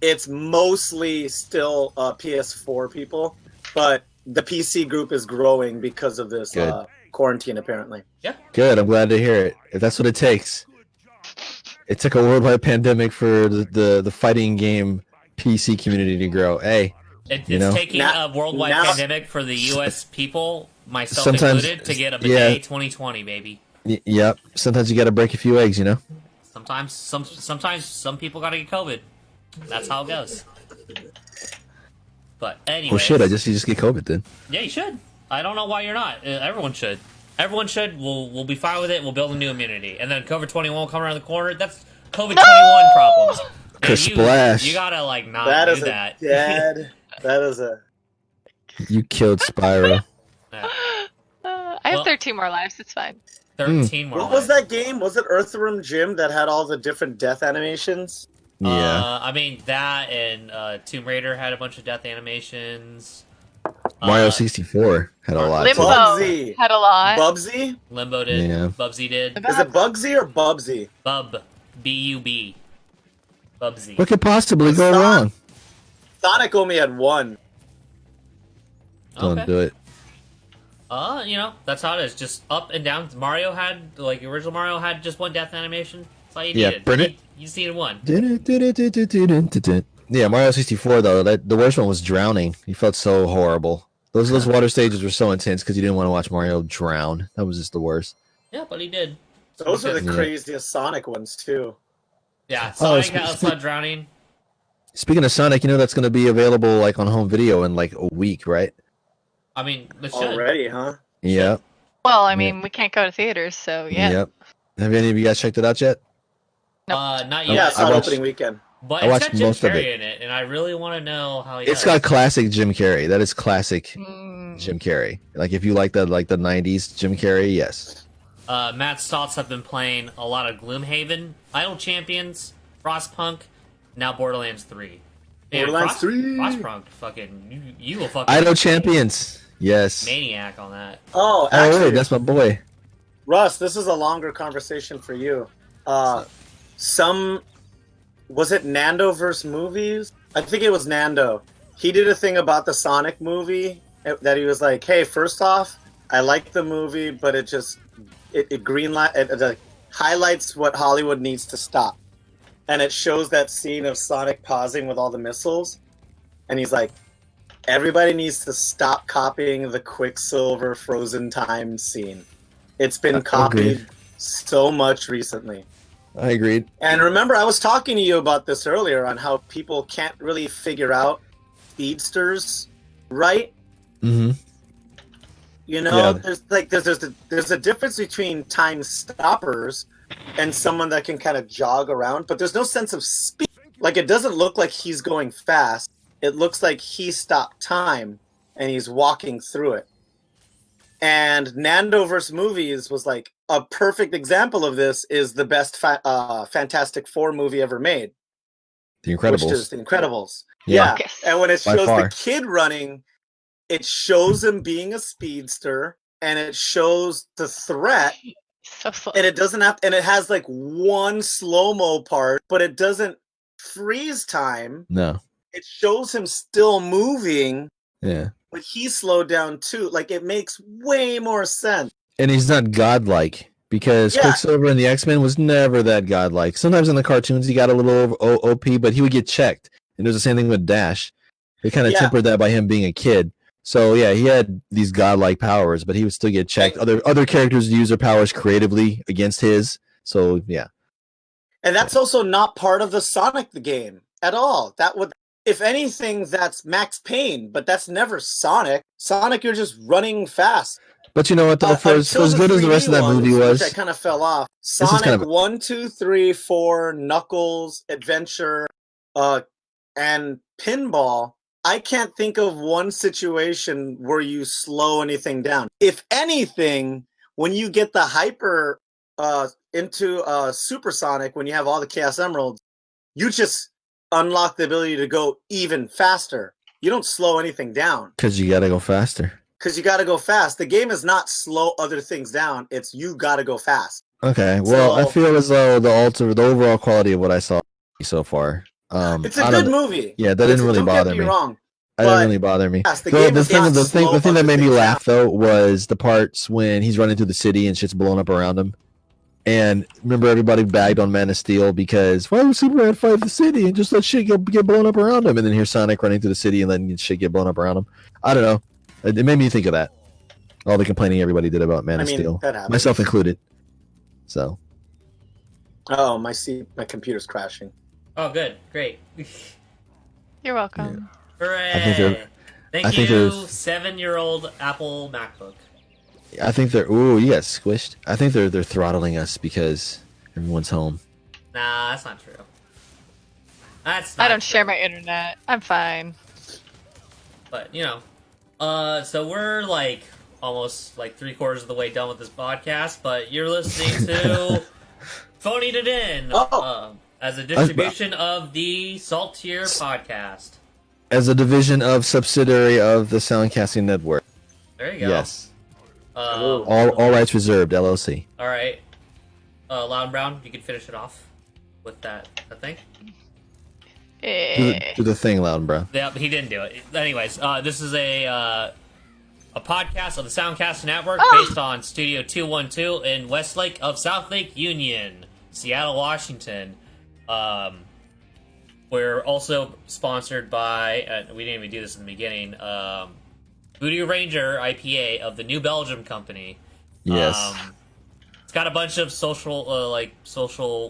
it's mostly still PS4 people, but the PC group is growing because of this Good. quarantine, apparently. Good. I'm glad to hear it. If that's what it takes. It took a worldwide pandemic for the fighting game PC community to grow. Hey, It's You know? taking Now- a worldwide now- pandemic for the U.S. people, myself Sometimes- included, to get a yeah. bidet 2020, baby. yep. Sometimes you got to break a few eggs, you know. Sometimes some people gotta get COVID. That's how it goes. But anyway. Well, shit, you just get COVID then. Yeah, you should. I don't know why you're not. Everyone should. Everyone should. We'll be fine with it. We'll build a new immunity, and then COVID 21 will come around the corner. That's COVID 21 problems. Splash. You gotta like not That do is that. dead. That is a. You killed Spyro. Yeah. I have 13 more lives. It's fine. 13 more. What was lives. that game? Was it Earthworm Jim that had all the different death animations? Yeah. I mean that and Tomb Raider had a bunch of death animations. Mario 64 had a lot. Limbo Too. Bugsy. had a lot. Bubsy? Limbo did. Yeah. Bubsy did. Is it Bugsy or Bubsy? Bub. B-U-B. Bubsy. What could possibly go Stop. wrong? Sonic only had one. Don't Okay. do it. That's how it is. Just up and down. Mario had, like, original Mario had just one death animation. That's all you Yeah, needed. burn it. You just needed one. Yeah, Mario 64 though. The worst one was drowning. He felt so horrible. Those water stages were so intense because you didn't want to watch Mario drown. That was just the worst. Yeah, but he did. Those are the Yeah. craziest Sonic ones too. Yeah, Oh, Sonic outside drowning. Speaking of Sonic, that's going to be available like on home video in like a week, right? I mean, it should. Already, huh? Yep. Well, I mean, we can't go to theaters, so yeah. Yep. Have any of you guys checked it out yet? Not Yeah, yet. it's on watched- opening weekend. But I it's watched got Jim most of Carrey it. in it, and I really want to know how he It's does. got classic Jim Carrey. That is classic Mm. Jim Carrey. Like if you like the 90s Jim Carrey, yes. Matt Stotts have been playing a lot of Gloomhaven, Idle Champions, Frostpunk, now Borderlands 3. Man, Borderlands 3. Frostpunk, fucking, you will fucking Idol Champions. Yes. maniac on that. Oh, Oh, actually, wait, that's my boy. Russ, this is a longer conversation for you. Was it Nando versus movies? I think it was Nando. He did a thing about the Sonic movie that he was like, "Hey, first off, I like the movie, but it highlights what Hollywood needs to stop." And it shows that scene of Sonic pausing with all the missiles, and he's like, "Everybody needs to stop copying the Quicksilver Frozen Time scene. It's been copied Agreed. so much recently." I agreed. And remember, I was talking to you about this earlier on how people can't really figure out speedsters, right? Mm-hmm. Yeah. There's a difference between time stoppers and someone that can kind of jog around, but there's no sense of speed. Like, it doesn't look like he's going fast. It looks like he stopped time and he's walking through it. And Nando vs. Movies was like a perfect example of this. Is the best Fantastic Four movie ever made, The Incredibles. which is The Incredibles. Yeah. Yeah, and when it By shows far. the kid running, it shows him being a speedster, and it shows the threat, So slow. and it doesn't have, and it has like one slow-mo part, but it doesn't freeze time. No. It shows him still moving, Yeah. but he's slowed down too. Like, it makes way more sense. And he's not godlike because Yeah. Quicksilver in the X-Men was never that godlike. Sometimes in the cartoons he got a little OP, but he would get checked. And it was the same thing with Dash. They kind of Yeah. tempered that by him being a kid. So yeah, he had these godlike powers, but he would still get checked. Other characters use their powers creatively against his. So yeah. And that's also not part of the Sonic the game at all. That would, if anything, that's Max Payne, but that's never Sonic. Sonic, you're just running fast. But you know what though, for as Until good as the rest of that 3D movie ones, was, which I kind of fell off. is Sonic kind of- 1, 2, 3, 4, Knuckles, Adventure, and Pinball. I can't think of one situation where you slow anything down. If anything, when you get the hyper into Supersonic, when you have all the Chaos Emeralds, you just unlock the ability to go even faster. You don't slow anything down because you gotta go faster. because you got to go fast. The game is not slow other things down. It's you got to go fast. Okay, well, I So- feel as though the overall quality of what I saw so far, It's a I good don't- movie. Yeah, that didn't really Don't bother get me. wrong. That didn't but- really bother me. Yes, the Though game is not the slow thing that other made me things laugh though was the parts when he's running through the city and shit's blowing up around him. And remember, everybody bagged on Man of Steel because why would Superman fight the city and just let shit get blown up around him? And then here's Sonic running through the city and letting shit get blown up around him. I don't know. It made me think of that. All the complaining everybody did about Man I of mean, Steel, that happens. myself included. So Oh, my computer's crashing. Oh, good, great. You're welcome. Hooray! I think they're- Thank I think you, there's- 7-year-old Apple MacBook. I think they're. Ooh, you got squished. I think they're throttling us because everyone's home. Nah, that's not true. That's I not don't share true. my internet. I'm fine. But so we're like almost like 3/4 of the way done with this podcast. But you're listening to Phoning It In as a distribution of the Saltier podcast. As a division of subsidiary of the Soundcasting Network. There you go. Yes. All All rights reserved. LLC. right. Loud and Brown, you can finish it off with that thing. Do the thing, loud, bro. Yeah, he didn't do it. Anyways, this is a podcast of the Soundcast Network based on Studio 212 in Westlake of South Lake Union, Seattle, Washington. We're also sponsored by, we didn't even do this in the beginning, Voodoo Ranger IPA of the New Belgium Company. Yes. It's got a bunch of social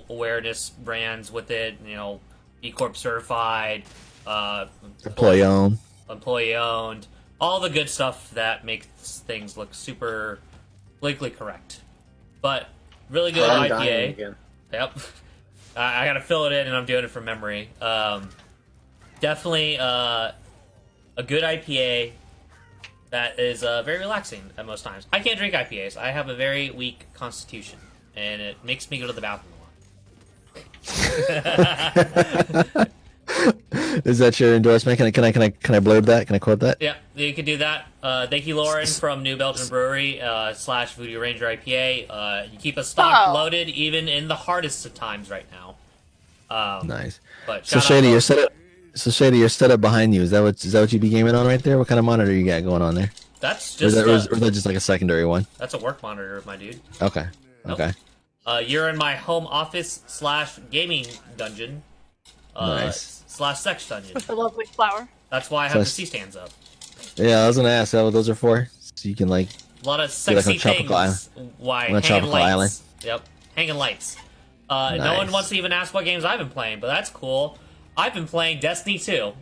awareness brands with it, B Corp certified, Employee owned. employee owned, all the good stuff that makes things look super politically correct. But really good I'm dying IPA. again. Yep. I gotta fill it in, and I'm doing it from memory. Definitely a good IPA that is very relaxing at most times. I can't drink IPAs. I have a very weak constitution, and it makes me go to the bathroom a lot. Is that your endorsement? Can I blurb that? Can I quote that? Yeah, you can do that. Thank you, Lauren, from New Belgium Brewery / Voodoo Ranger IPA. You keep us stock loaded even in the hardest of times right now. Nice. But So shout out Shady, Lauren. your setup. So Shady, your setup behind you. Is that what you be gaming on right there? What kind of monitor you got going on there? That's Or is just that just like a secondary one? that's a work monitor, my dude. Okay. Nope. Okay. You're in my home office / gaming dungeon. Nice. / sex dungeon. With the lovely flower. That's why I have the C stands up. Yeah, I was gonna ask that what those are for. So you can like. A lot of You're like sexy on Tropical things. Why On a hanging Tropical lights? Island. Yep, hanging lights. No one Nice. wants to even ask what games I've been playing, but that's cool. I've been playing Destiny 2.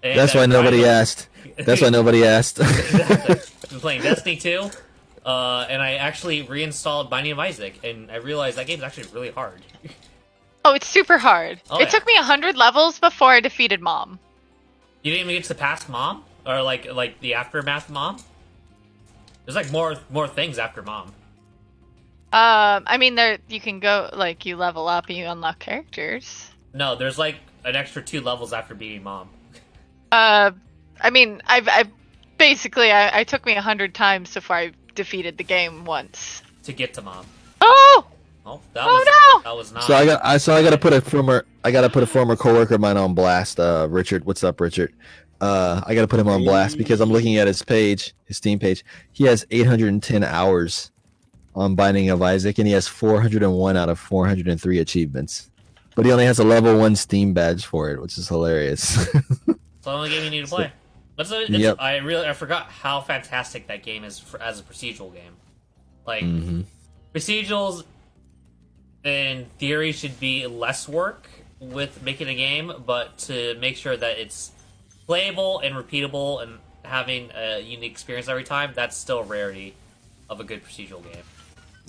And That's why nobody finally- asked. That's why nobody asked. Exactly. I've been playing Destiny 2, and I actually reinstalled Binding of Isaac, and I realized that game's actually really hard. Oh, it's super hard. Oh, it yeah. took me 100 levels before I defeated Mom. You didn't even get to the past Mom, or like the aftermath Mom. There's like more things after Mom. I mean, you can go you level up and you unlock characters. No, there's like an extra 2 levels after beating Mom. I mean, I basically I took me 100 times before I defeated the game once. To get to Mom. Oh! Oh, Oh, no! that was not. So I gotta put a former coworker of mine on blast. Richard, what's up, Richard? I gotta put him on blast because I'm looking at his page, his Steam page. He has 810 hours on Binding of Isaac, and he has 401 out of 403 achievements. But he only has a level 1 Steam badge for it, which is hilarious. It's the only game you need to play. Yep. I forgot how fantastic that game is as a procedural game. Like procedurals, in theory, should be less work with making a game, but to make sure that it's playable and repeatable and having a unique experience every time, that's still a rarity of a good procedural game.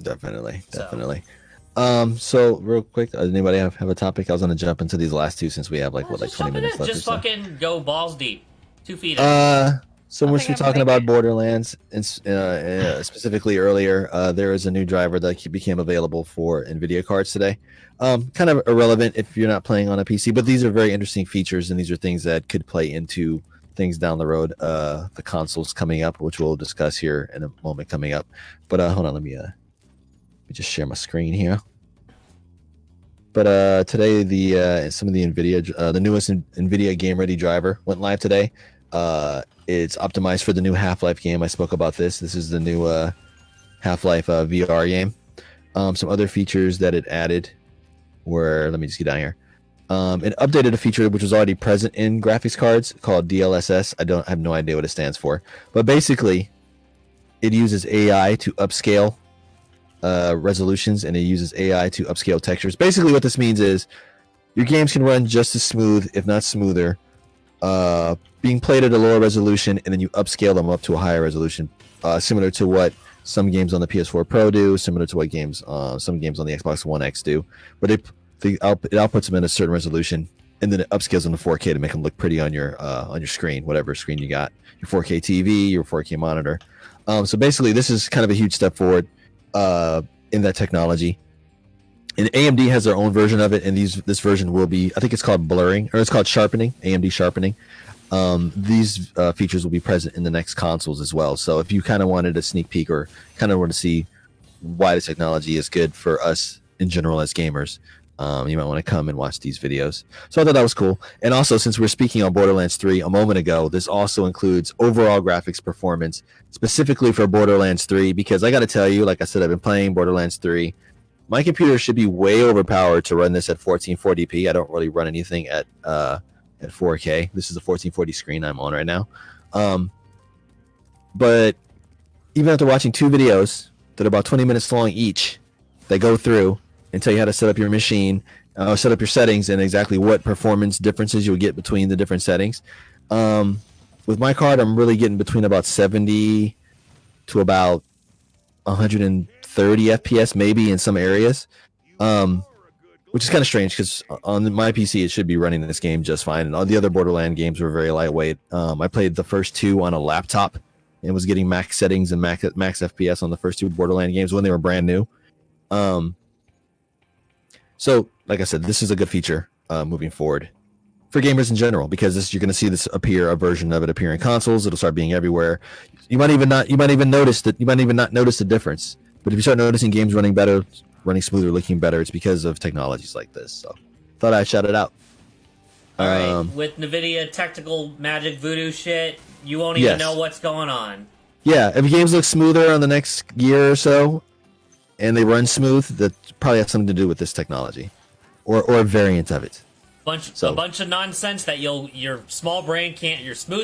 Definitely. So. So real quick, does anybody have a topic? I was gonna jump into these last two since we have like Just 20 jump in minutes it. left. Just or so. fucking go balls deep, 2 feet in. So we're think I'm talking gonna about make Borderlands, and specifically earlier, there is a new driver that became available for NVIDIA cards today. Kind of irrelevant if you're not playing on a PC, but these are very interesting features, and these are things that could play into things down the road. The consoles coming up, which we'll discuss here in a moment coming up. But hold on, let me just share my screen here. But today, some of the NVIDIA, the newest NVIDIA Game Ready driver went live today. It's optimized for the new Half-Life game. I spoke about this. This is the new Half-Life VR game. Some other features that it added were, let me just get down here. It updated a feature which was already present in graphics cards called DLSS. I have no idea what it stands for. But basically, it uses AI to upscale resolutions, and it uses AI to upscale textures. Basically, what this means is your games can run just as smooth, if not smoother, being played at a lower resolution, and then you upscale them up to a higher resolution, similar to what some games on the PS4 Pro do, similar to what some games on the Xbox One X do. But it outputs them in a certain resolution, and then it upscales them to 4K to make them look pretty on your screen, whatever screen you got, your 4K TV, your 4K monitor. So basically, this is kind of a huge step forward in that technology. And AMD has their own version of it, and this version will be, I think it's called blurring, or it's called sharpening, AMD sharpening. These features will be present in the next consoles as well. So if you kind of wanted a sneak peek or kind of want to see why the technology is good for us in general as gamers, you might want to come and watch these videos. So I thought that was cool. And also, since we're speaking on Borderlands 3 a moment ago, this also includes overall graphics performance specifically for Borderlands 3, because I got to tell you, like I said, I've been playing Borderlands 3. My computer should be way overpowered to run this at 1440p. I don't really run anything at 4K. This is a 1440 screen I'm on right now. But even after watching 2 videos that are about 20 minutes long each, they go through and tell you how to set up your machine, set up your settings, and exactly what performance differences you'll get between the different settings. With my card, I'm really getting between about 70 to about 130 FPS maybe in some areas, which is kind of strange because on my PC it should be running this game just fine, and all the other Borderland games were very lightweight. I played the first 2 on a laptop and was getting max settings and max FPS on the first 2 Borderland games when they were brand new. So like I said, this is a good feature moving forward for gamers in general, because you're going to see this a version of it appear in consoles. It'll start being everywhere. You might even not notice the difference. But if you start noticing games running better, running smoother, looking better, it's because of technologies like this. So thought I'd shout it out. All right. With NVIDIA technical magic voodoo shit, you won't even know what's going on. Yeah, if games look smoother on the next year or so, and they run smooth, that probably has something to do with this technology, or a variant of it. A bunch of nonsense that your smooth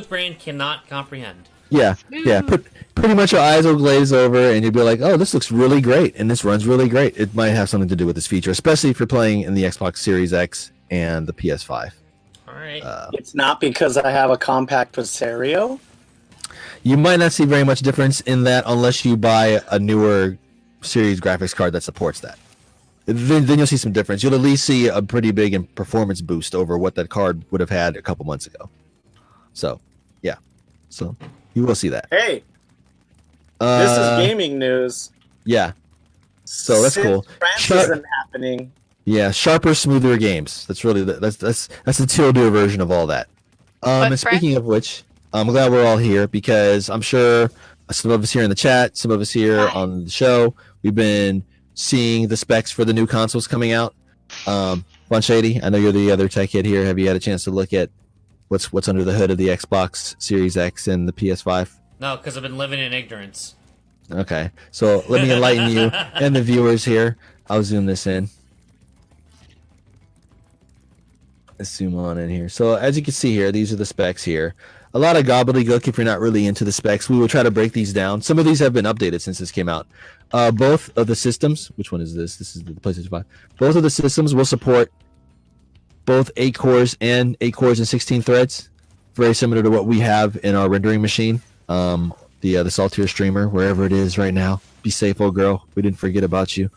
brain cannot comprehend. Yeah, pretty much your eyes will glaze over, and you'll be like, "Oh, this looks really great, and this runs really great." It might have something to do with this feature, especially if you're playing in the Xbox Series X and the PS5. All right. It's not because I have a compact Presario. You might not see very much difference in that unless you buy a newer series graphics card that supports that. Then you'll see some difference. You'll at least see a pretty big performance boost over what that card would have had a couple months ago. So, yeah. So you will see that. Hey, this is gaming news. Yeah. So that's cool. France isn't happening. Yeah, sharper, smoother games. That's really that's the Tilda version of all that. And speaking of which, I'm glad we're all here because I'm sure some of us here in the chat, some of us here on the show, we've been seeing the specs for the new consoles coming out. Bunchady, I know you're the other tech kid here. Have you had a chance to look at what's under the hood of the Xbox Series X and the PS5? No, because I've been living in ignorance. Okay, so let me enlighten you and the viewers here. I'll zoom this in. Let's zoom on in here. So as you can see here, these are the specs here. A lot of gobbledygook if you're not really into the specs. We will try to break these down. Some of these have been updated since this came out. Both of the systems, which one is this? This is the PlayStation 5. Both of the systems will support both 8 cores and 16 threads. Very similar to what we have in our rendering machine. The Saltier streamer, wherever it is right now. Be safe, old girl. We didn't forget about you.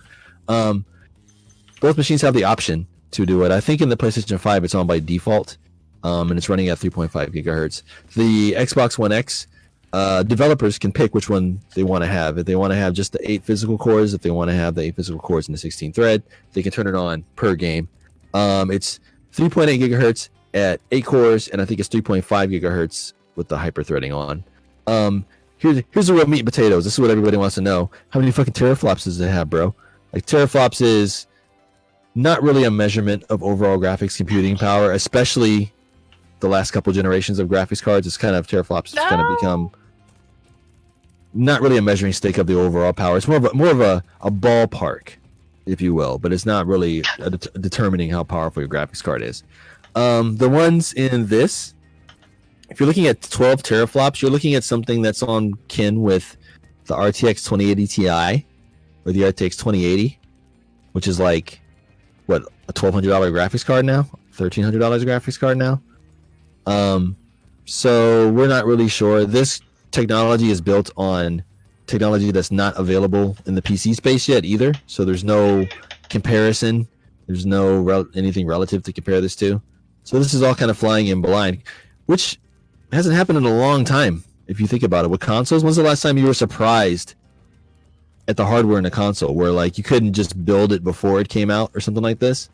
Both machines have the option to do it. I think in the PlayStation 5 it's on by default. And it's running at 3.5 gigahertz. The Xbox One X, developers can pick which one they want to have. If they want to have just the 8 physical cores, if they want to have the 8 physical cores and the 16 thread, they can turn it on per game. It's 3.8 gigahertz at 8 cores, and I think it's 3.5 gigahertz with the hyper threading on. Here's the real meat and potatoes. This is what everybody wants to know. How many fucking teraflops does it have, bro? Like, teraflops is not really a measurement of overall graphics computing power, especially the last couple generations of graphics cards. It's kind of teraflops. It's kind of become not really a measuring stick of the overall power. It's more of a ballpark, if you will, but it's not really determining how powerful your graphics card is. The ones in this, if you're looking at 12 teraflops, you're looking at something that's on kin with the RTX 2080 Ti. or the RTX 2080, which is like what, a $1,200 graphics card now, $1,300 graphics card now. So we're not really sure. This technology is built on technology that's not available in the PC space yet either. So there's no comparison. There's no anything relative to compare this to. So this is all kind of flying in blind, which hasn't happened in a long time. If you think about it, with consoles, when's the last time you were surprised at the hardware in a console where like you couldn't just build it before it came out or something like this?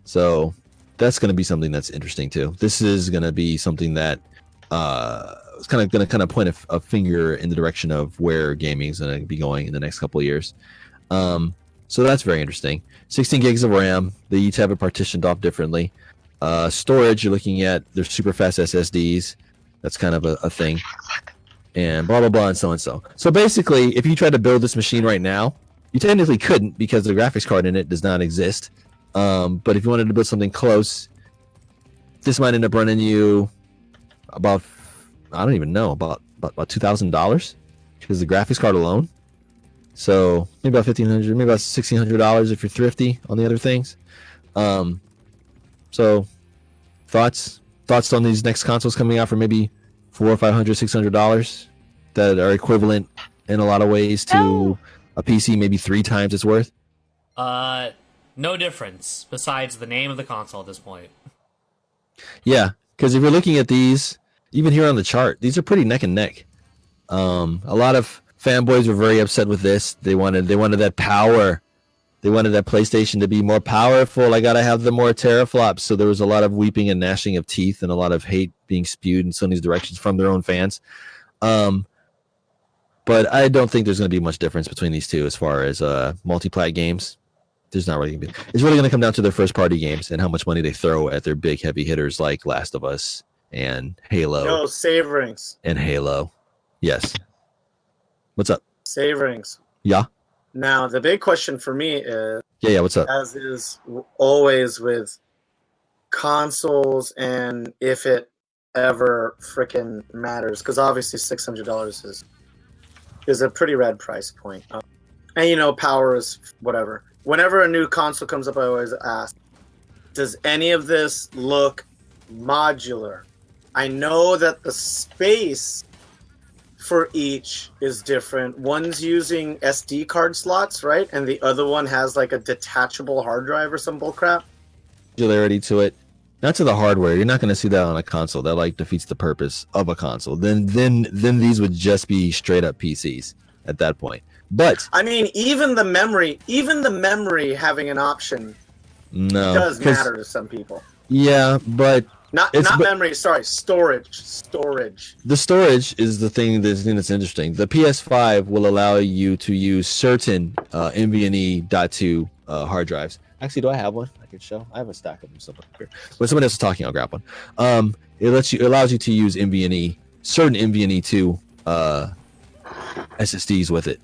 So that's going to be something that's interesting too. This is going to be something that it's kind of going to point a finger in the direction of where gaming is going to be going in the next couple of years. So that's very interesting. 16 gigs of RAM. They each have it partitioned off differently. Storage, you're looking at their super fast SSDs. That's kind of a thing. And blah, blah, blah, and so and so. So basically, if you try to build this machine right now, you technically couldn't because the graphics card in it does not exist. But if you wanted to build something close, this might end up running you about, I don't even know, about $2,000 because the graphics card alone. So maybe about $1,500, maybe about $1,600 if you're thrifty on the other things. So thoughts on these next consoles coming out for maybe $400, $500, $600 that are equivalent in a lot of ways to a PC, maybe 3 times its worth? No difference besides the name of the console at this point. Yeah, because if you're looking at these, even here on the chart, these are pretty neck and neck. A lot of fanboys were very upset with this. They wanted that power. They wanted that PlayStation to be more powerful. I gotta have the more teraflops. So there was a lot of weeping and gnashing of teeth and a lot of hate being spewed in Sony's directions from their own fans. But I don't think there's going to be much difference between these two as far as multi-plat games. There's not really going to be. It's really going to come down to their first-party games and how much money they throw at their big heavy hitters like Last of Us and Halo. No, save rings. And Halo. Yes. What's up? Save rings. Yeah. Now, the big question for me is, Yeah, what's up? as is always with consoles, and if it ever freaking matters, because obviously $600 is a pretty rad price point. And, you know, power is whatever. Whenever a new console comes up, I always ask, does any of this look modular? I know that the space for each is different. One's using SD card slots, right? And the other one has like a detachable hard drive or some bullcrap. Modularity to it. Not to the hardware. You're not going to see that on a console. That like defeats the purpose of a console. Then these would just be straight up PCs at that point. But I mean, even the memory having an option does matter to some people. Yeah, but not memory. Sorry, storage. The storage is the thing that's interesting. The PS5 will allow you to use certain NVMe .2 hard drives. Actually, do I have one? I can show. I have a stack of them somewhere here. When somebody else is talking, I'll grab one. It allows you to use certain NVMe 2 SSDs with it.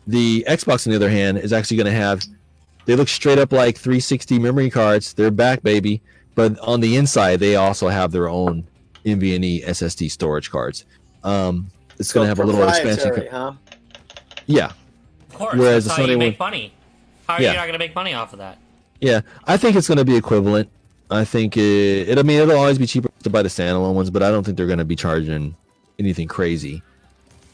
The Xbox, on the other hand, is actually going to have. They look straight up like 360 memory cards. They're back, baby. But on the inside, they also have their own NVMe SSD storage cards. It's going to have a little expansion. Huh? Yeah. Of course. Whereas that's the how you Sony make money. How are you not going to make money off of that? Yeah, I think it's going to be equivalent. I think it'll always be cheaper to buy the standalone ones, but I don't think they're going to be charging anything crazy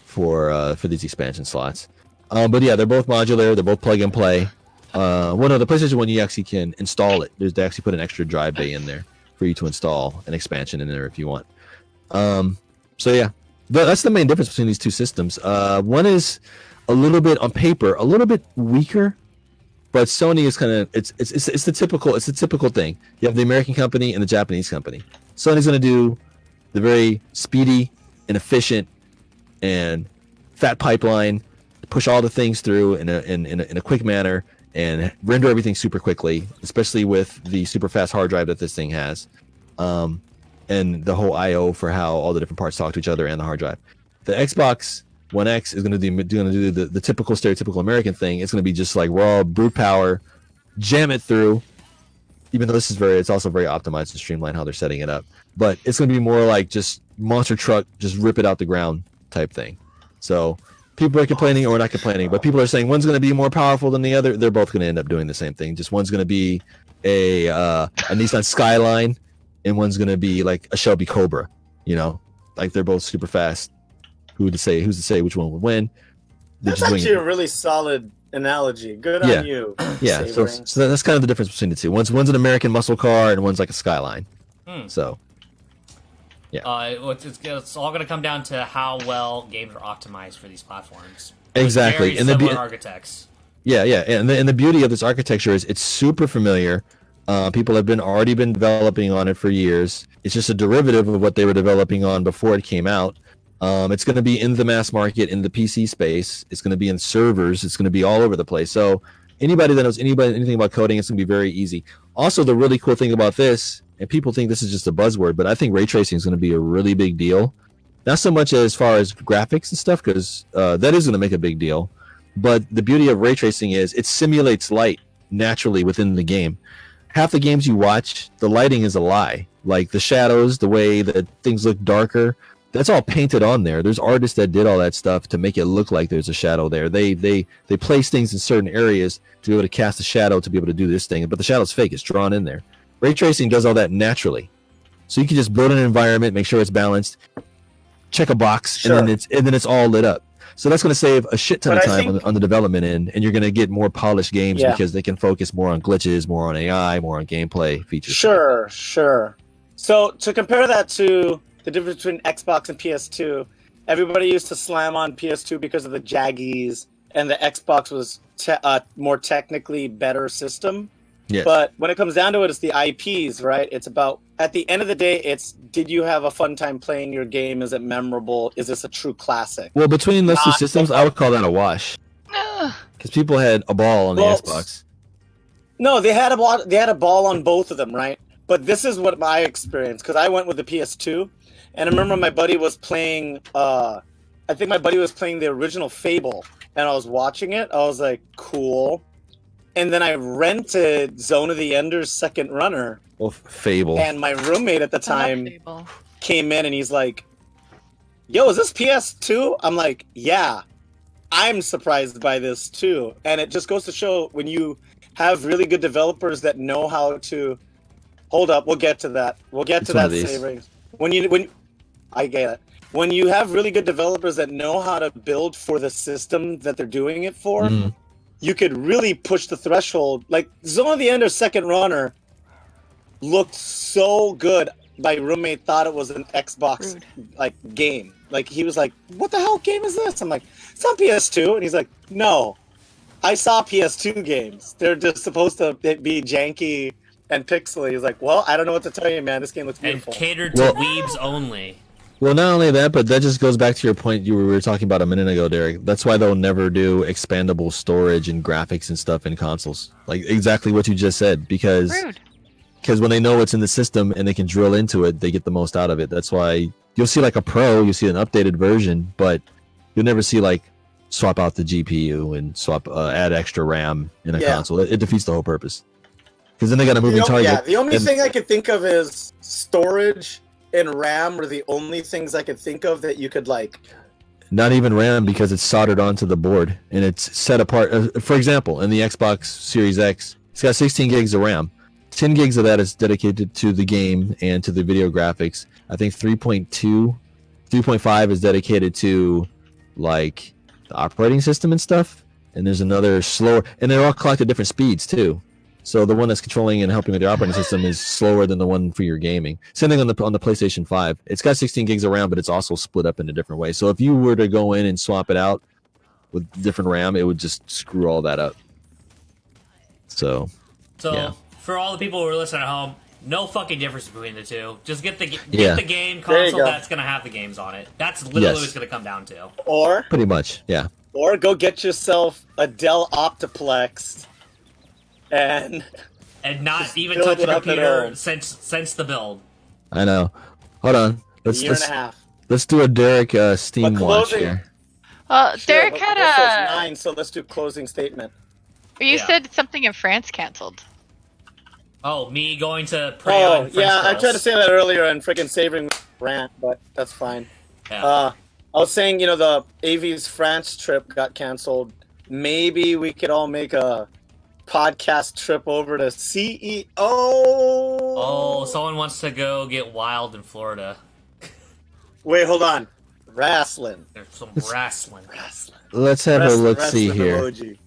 for these expansion slots. But yeah, they're both modular. They're both plug and play. The PlayStation 1, you actually can install it. They actually put an extra drive bay in there for you to install an expansion in there if you want. So yeah, that's the main difference between these two systems. One is a little bit on paper, a little bit weaker, but Sony is kind of it's the typical thing. You have the American company and the Japanese company. Sony's going to do the very speedy and efficient and fat pipeline, push all the things through in a quick manner and render everything super quickly, especially with the super fast hard drive that this thing has, and the whole I/O for how all the different parts talk to each other and the hard drive. The Xbox One X is going to do the typical stereotypical American thing. It's going to be just like raw brute power, jam it through. Even though it's also very optimized and streamlined how they're setting it up. But it's going to be more like just monster truck, just rip it out the ground type thing. So People are complaining or not complaining, but people are saying one's going to be more powerful than the other. They're both going to end up doing the same thing. Just one's going to be a Nissan Skyline, and one's going to be like a Shelby Cobra. You know, like they're both super fast. Who's to say which one would win? That's actually a really solid analogy. Good on you. Yeah, so that's kind of the difference between the two. One's an American muscle car, and one's like a Skyline. So, yeah. It's all going to come down to how well games are optimized for these platforms. Exactly, and the architects. Yeah, and the beauty of this architecture is it's super familiar. People have already been developing on it for years. It's just a derivative of what they were developing on before it came out. It's going to be in the mass market, in the PC space. It's going to be in servers. It's going to be all over the place. So anybody that knows anything about coding, it's going to be very easy. Also, the really cool thing about this, and people think this is just a buzzword, but I think ray tracing is going to be a really big deal. Not so much as far as graphics and stuff, because that is going to make a big deal. But the beauty of ray tracing is it simulates light naturally within the game. Half the games you watch, the lighting is a lie. Like the shadows, the way that things look darker, that's all painted on there. There's artists that did all that stuff to make it look like there's a shadow there. They place things in certain areas to be able to cast a shadow to be able to do this thing, but the shadow's fake. It's drawn in there. Ray tracing does all that naturally. So you can just build an environment, make sure it's balanced, check a box, and then it's all lit up. So that's going to save a shit ton of time on the development end, and you're going to get more polished games because they can focus more on glitches, more on AI, more on gameplay features. Sure. So to compare that to the difference between Xbox and PS2, everybody used to slam on PS2 because of the jaggies, and the Xbox was more technically better system. Yes. But when it comes down to it, it's the IPs, right? It's about, at the end of the day, it's, did you have a fun time playing your game? Is it memorable? Is this a true classic? Well, between those two systems, I would call that a wash. Because people had a ball on the Xbox. No, they had a ball on both of them, right? But this is what my experience, because I went with the PS2, and I remember my buddy was playing, I think my buddy was playing the original Fable, and I was watching it. I was like, cool. And then I rented Zone of the Ender's Second Runner. Well, Fable. And my roommate at the time came in and he's like, yo, is this PS2? I'm like, yeah. I'm surprised by this too. And it just goes to show when you have really good developers that know how to... Hold up, we'll get to that. We'll get to that savings. I get it. When you have really good developers that know how to build for the system that they're doing it for... you could really push the threshold. Like, Zone of the Ender's Second Runner looked so good. My roommate thought it was an Xbox game. Like, he was like, what the hell game is this? I'm like, it's on PS2. And he's like, no, I saw PS2 games. They're just supposed to be janky and pixely. He's like, well, I don't know what to tell you, man. This game looks beautiful. And catered to weebs only. Well, not only that, but that just goes back to your point you were talking about a minute ago, Derek. That's why they'll never do expandable storage and graphics and stuff in consoles. Like exactly what you just said, because when they know what's in the system and they can drill into it, they get the most out of it. That's why you'll see like a Pro, you'll see an updated version, but you'll never see like swap out the GPU and add extra RAM in a console. It defeats the whole purpose. Because then they got a moving target. Yeah, the only thing I could think of is storage and RAM are the only things I could think of that you could like. Not even RAM, because it's soldered onto the board and it's set apart. For example, in the Xbox Series X, it's got 16 gigs of RAM. 10 gigs of that is dedicated to the game and to the video graphics. I think 3.5 is dedicated to like the operating system and stuff. And there's another slower, and they're all clocked at different speeds too. So the one that's controlling and helping with the operating system is slower than the one for your gaming. Same thing on the PlayStation 5. It's got 16 gigs of RAM, but it's also split up in a different way. So if you were to go in and swap it out with different RAM, it would just screw all that up. So for all the people who are listening at home, no fucking difference between the two. Just get the game console that's going to have the games on it. That's literally what it's going to come down to. Or pretty much, yeah. Or go get yourself a Dell Optiplex. And not even touch a computer since the build. I know. Hold on. Year and a half. Let's do a Derek Steam watch here. Derek had a 9, so let's do closing statement. You said something in France canceled. Oh, me going to pray on French yeah, girls. I tried to say that earlier and freaking savoring rant, but that's fine. Yeah. I was saying, the AV's France trip got canceled. Maybe we could all make a podcast trip over to CEO. Oh, someone wants to go get wild in Florida. Wait, hold on. Wrestling. There's some wrestling. Let's have a look. See Wrestling here. emoji.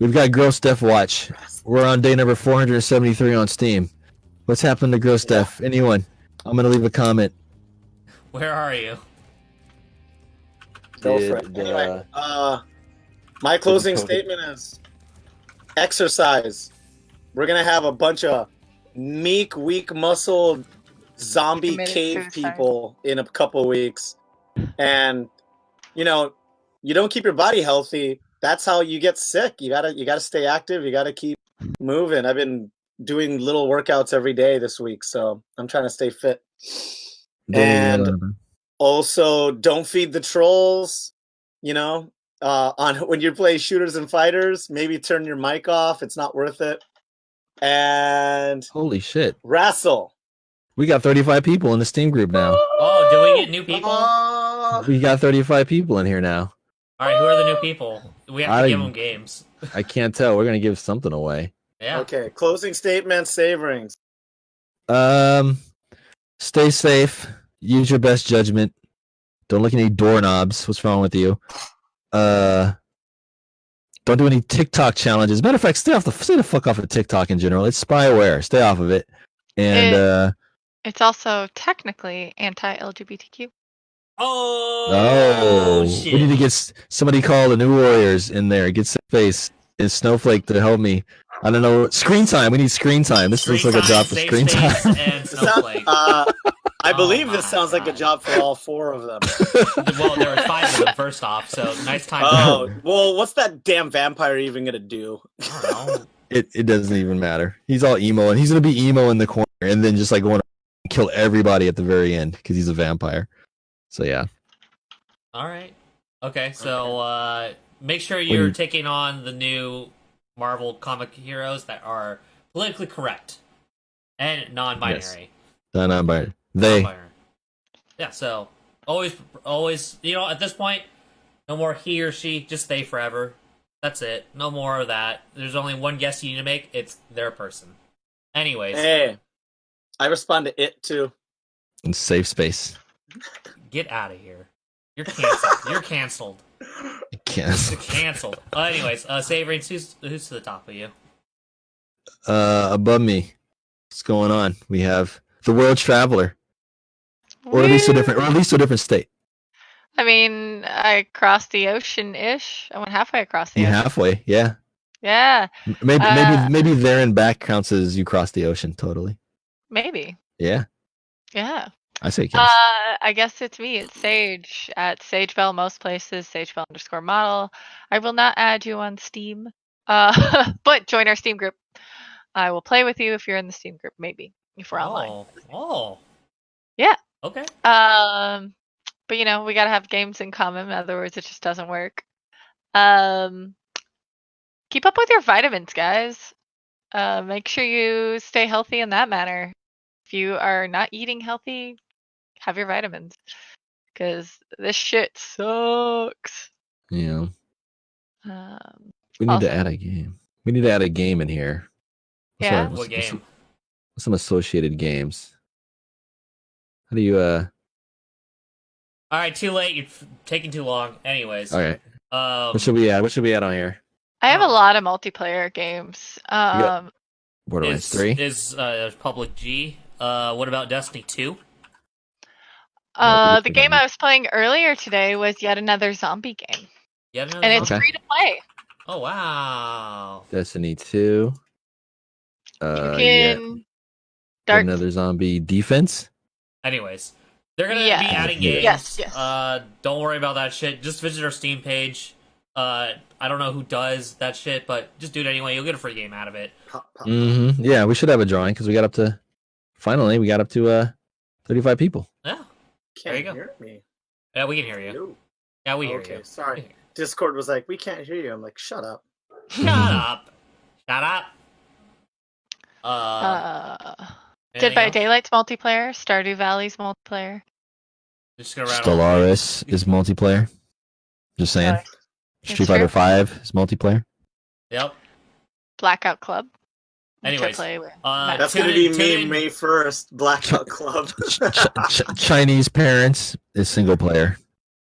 We've got Gross Def Watch. We're on day number 473 on Steam. What's happened to Gross Def? Anyone? I'm gonna leave a comment. Where are you? Go for it. Anyway, my closing statement is exercise. We're gonna have a bunch of meek, weak-muscled zombie Committed cave suicide. people in a couple weeks, and you don't keep your body healthy. That's how you get sick. You gotta stay active. You gotta keep moving. I've been doing little workouts every day this week, so I'm trying to stay fit. And also, don't feed the trolls. On when you play shooters and fighters, maybe turn your mic off. It's not worth it. And Holy shit. wrestle. We got 35 people in the Steam group now. Oh, do we get new people? We got 35 people in here now. All right, who are the new people? We have to give them games. I can't tell. We're gonna give something away. Yeah. Okay, closing statement, saverings. Stay safe. Use your best judgment. Don't look at any doorknobs. What's wrong with you? Don't do any TikTok challenges. Matter of fact, stay the fuck off of TikTok in general. It's spyware. Stay off of it. And It's also technically anti-LGBTQ. Oh, shit. we need to get somebody call the New Warriors in there. Get Space and Snowflake to help me. I don't know. Screen time. We need screen time. This looks like a job for Safe screen Space time. and Snowflake. I believe my this sounds like a God. job for all four of them. Well, there were 5 of them first off, so nice time. Oh, well, what's that damn vampire even gonna do? I don't know. It doesn't even matter. He's all emo, and he's gonna be emo in the corner, and then just like going to kill everybody at the very end because he's a vampire. So yeah. All right. Okay, so make sure you're taking on the new Marvel comic heroes that are politically correct and non-binary. Yes. Non-binary. They. Non-binary. Yeah. So always, at this point, no more he or she. Just they forever. That's it. No more of that. There's only one guess you need to make. It's their person. Anyways, Hey, I respond to it too. In safe space. get out of here. You're canceled. You're canceled. Canceled. Canceled. Anyways, Saverings, who's to the top of you? Above me. What's going on? We have the World Traveler, or at least a different state. I mean, I crossed the ocean-ish. I went halfway across the You ocean. halfway, yeah. Yeah, Maybe there and back counts as you crossed the ocean. Totally. maybe. Yeah, Yeah. I say it counts. I guess it's me. It's Sage at SageBell most places. SageBell_model. I will not add you on Steam. But join our Steam group. I will play with you if you're in the Steam group. Maybe if we're online. Oh. Yeah. Okay. But we gotta have games in common. In other words, it just doesn't work. Keep up with your vitamins, guys. Make sure you stay healthy in that manner. If you are not eating healthy, have your vitamins. Because this shit sucks. Yeah. We need Also- to add a game. We need to add a game in here. Yeah. What game? Some associated games. How do you All right, too late. You're taking too long. Anyways. Okay. What should we add? What should we add on here? I have a lot of multiplayer games. Borderlands 3. Is Public G. What about Destiny 2? The game I was playing earlier today was yet another zombie game. Yeah, no, And it's Okay. free to play. Oh wow. Destiny 2. You Yeah. can Dark Another zombie defense. Anyways, they're gonna Yeah. be adding Yeah. games. Yes. Don't worry about that shit. Just visit our Steam page. I don't know who does that shit, but just do it anyway. You'll get a free game out of it. Mm-hmm. Yeah, we should have a drawing because we got up to 35 people. Yeah. Can't There you go. hear me. Yeah, we can hear you. No. Yeah, we hear Okay, you. sorry. Discord was like, we can't hear you. I'm like, shut up. Shut up. Shut up. Dead by anything else? Daylight's multiplayer, Stardew Valley's multiplayer. Just go around. Stellaris is multiplayer. Just saying. Nice. Street Fighter 5 is multiplayer. Yep. Blackout Club. which I Anyways, play with That's tune gonna be in- me tune in- May 1st. Blackout Club. Chinese Parents is single player.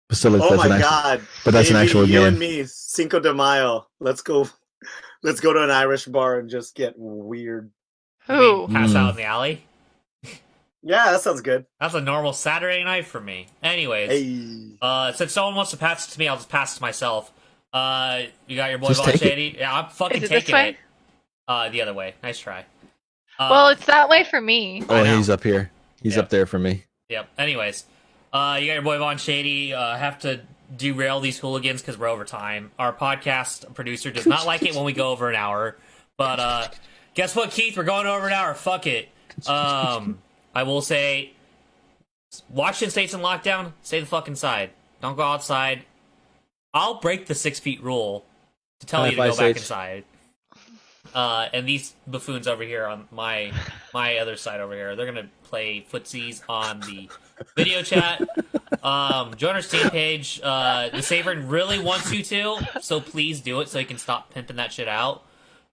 But still, Oh that's my an actual, god! but that's an Maybe actual you game. and me, Cinco de Mayo. Let's go. Let's go to an Irish bar and just get weird. I mean, Who? pass out in the alley. Yeah, that sounds good. That's a normal Saturday night for me. Anyways, Hey. since no one wants to pass it to me, I'll just pass it to myself. You got your boy Just Von take it. Shady. Yeah, I'm fucking Is it this taking way? it. The other way. Nice try. Well, it's that way for me. Oh, I know. he's up here. He's Yeah. up there for me. Yep. Anyways, you got your boy Von Shady. Have to derail these hooligans because we're over time. Our podcast producer does not like it when we go over an hour. But guess what, Keith? We're going over an hour. Fuck it. I will say, Washington State's in lockdown. Stay the fuck inside. Don't go outside. I'll break the 6 feet rule to tell you to go back Sage. inside. And these buffoons over here on my other side over here, they're gonna play footsies on the video chat. Join our Steam page. The Saverin really wants you to, so please do it so he can stop pimping that shit out.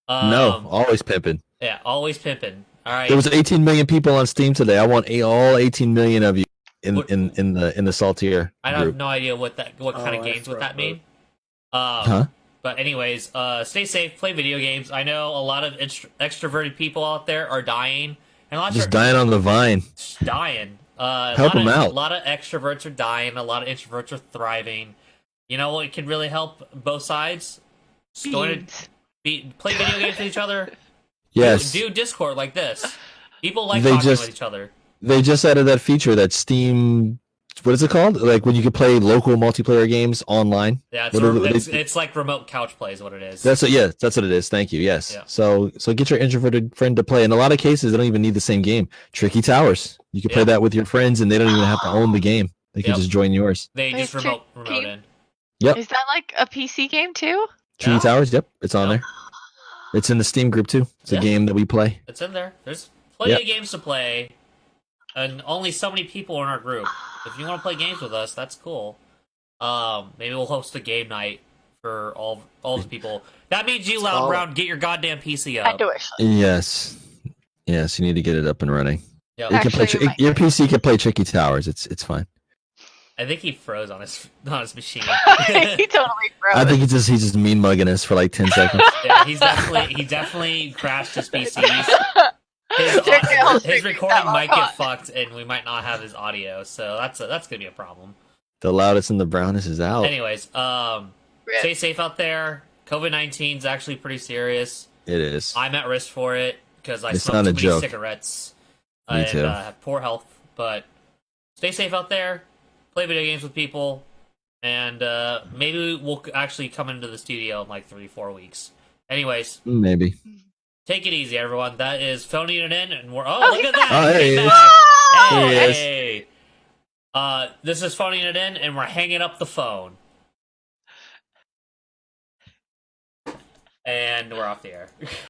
No, always pimping. Yeah, always pimping. All right. There was 18 million people on Steam today. I want all 18 million of you in the Saltier I have group. no idea what kind Oh, of I games would that forgot. mean. Huh? But anyways, stay safe, play video games. I know a lot of extroverted people out there are dying, and a lot Just of dying on the vine. dying. Help 'em out. A lot of extroverts are dying. A lot of introverts are thriving. You know what could really help both sides? Beans. Play video games with each other. Yes. Do Discord like this. People like They talking just- with each other. They just added that feature that Steam. What is it called? Like when you can play local multiplayer games online. Yeah, What it's like remote couch play is what it is. That's what it is. Thank you. Yes. Yeah. So get your introverted friend to play. In a lot of cases, they don't even need the same game. Tricky Towers. You can play Yeah. that with your friends, and they don't even have to own the game. They can Yep. just join yours. They Wait, just remote can you- in. Yep. Is that like a PC game too? Tricky Yeah. Towers. Yep, it's on Yeah. there. It's in the Steam group too. It's Yeah. a game that we play. It's in there. There's plenty Yep. of games to play, and only so many people are in our group. If you want to play games with us, that's cool. Maybe we'll host a game night for all the people. That means you, Loud all- Brown, get your goddamn PC I up. do it. Yes. Yes, you need to get it up and running. Yep. It can play, Actually, you might. your PC can play Tricky Towers. It's fine. I think he froze on his machine. he totally froze. I think he's just mean mugging us for like 10 seconds. Yeah, he definitely crashed his PCs. His recording might get fucked, and we might not have his audio. So that's gonna be a problem. The loudest and the brownest is out. Anyways, stay safe out there. COVID-19 is actually pretty serious. It is. I'm at risk for it because I It's smoke not too a many joke. cigarettes Me and too. have poor health. But stay safe out there. Play video games with people, and maybe we'll actually come into the studio in like 3-4 weeks. Anyways, Maybe. take it easy, everyone. That is phoning it in, and we're Oh, look he's at that. back. Oh, there he Came is. back. Oh, There he is. Hey. This is phoning it in, and we're hanging up the phone. And we're off the air.